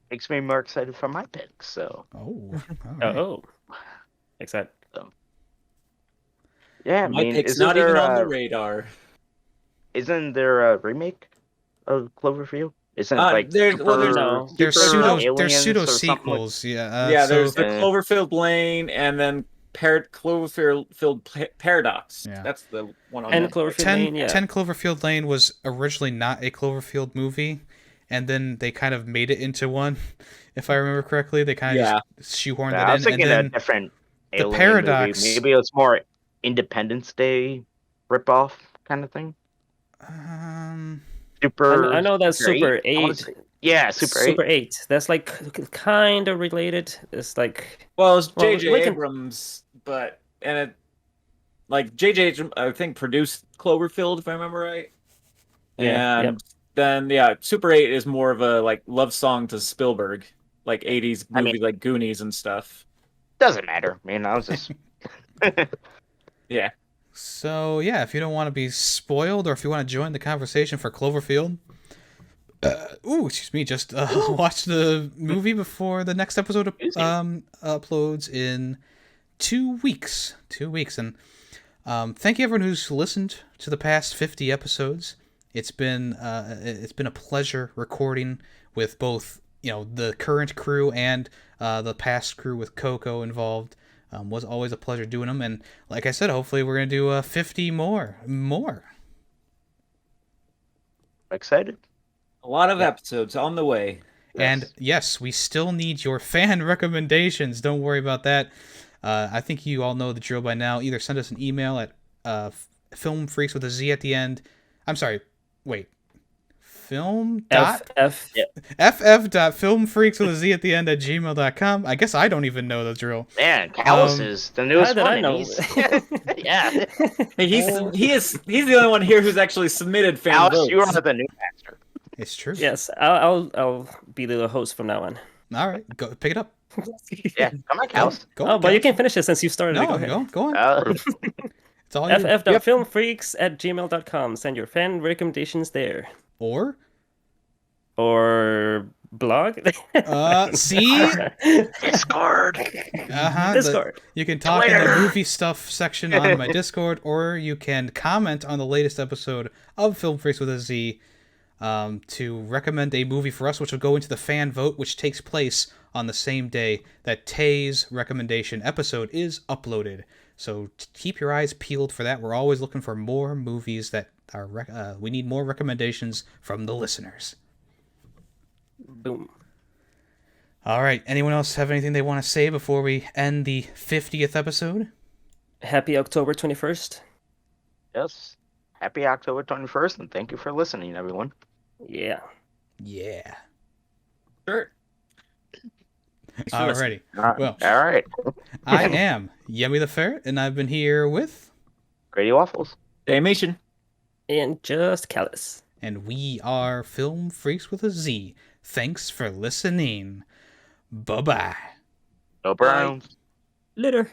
Makes me more excited for my pick. So. Excited. So. Yeah, my pick's not even on the radar. Isn't there a remake of Cloverfield? Isn't there's pseudo sequels. There's the Cloverfield Lane and then Cloverfield Paradox. Yeah. That's the one on and Cloverfield Lane. Yeah. 10 Cloverfield Lane was originally not a Cloverfield movie, and then they kind of made it into one. If I remember correctly, they kind of just shoehorned it in. I was thinking and then a different the Paradox. Movie. Maybe it was more Independence Day ripoff kind of thing. I know that's Super 8. Yeah, Super 8. That's like kind of related. It's like it's J.J. Abrams, but J.J. I think produced Cloverfield if I remember right. Yeah. And then Super 8 is more of a love song to Spielberg, 80s movies like Goonies and stuff. Doesn't matter. I was just yeah. So if you don't want to be spoiled or if you want to join the conversation for Cloverfield, just watch the movie before the next episode uploads in 2 weeks. 2 weeks. And thank you everyone who's listened to the past 50 episodes. It's been a pleasure recording with both the current crew and the past crew with Coco involved. Was always a pleasure doing them, and like I said, hopefully we're gonna do 50 more. Excited. A lot of episodes on the way. And yes, we still need your fan recommendations. Don't worry about that. I think you all know the drill by now. Either send us an email at filmfreaks with a Z at the end. I'm sorry. Wait. ff.filmfreaks with a Z at the end at gmail.com. I guess I don't even know the drill. Man, Callus is the newest one. I know? Yeah. He's the only one here who's actually submitted fan Callus, votes. you are the new master. It's true. Yes, I'll be the host from now on. All right, go pick it up. Yeah, come on, Callus. But you can finish it since you started. No, go ahead. Go on. It's all ff.filmfreaks@gmail.com. Send your fan recommendations there. Or blog. See? Discord. Discord. You can talk in the movie stuff section on my Discord, or you can comment on the latest episode of Film Freaks with a Z to recommend a movie for us, which will go into the fan vote, which takes place on the same day that Tay's recommendation episode is uploaded. So keep your eyes peeled for that. We're always looking for more movies that are... we need more recommendations from the listeners. Boom. All right. Anyone else have anything they want to say before we end the 50th episode? Happy October 21st. Yes. Happy October 21st, and thank you for listening, everyone. Yeah. Sure. Alrighty. Well, all right. I am Yemmy the Ferret, and I've been here with Grady Waffles, Damation, and Just Callus. And we are Film Freaks with a Z. Thanks for listening. Bye-bye. No Browns. Later.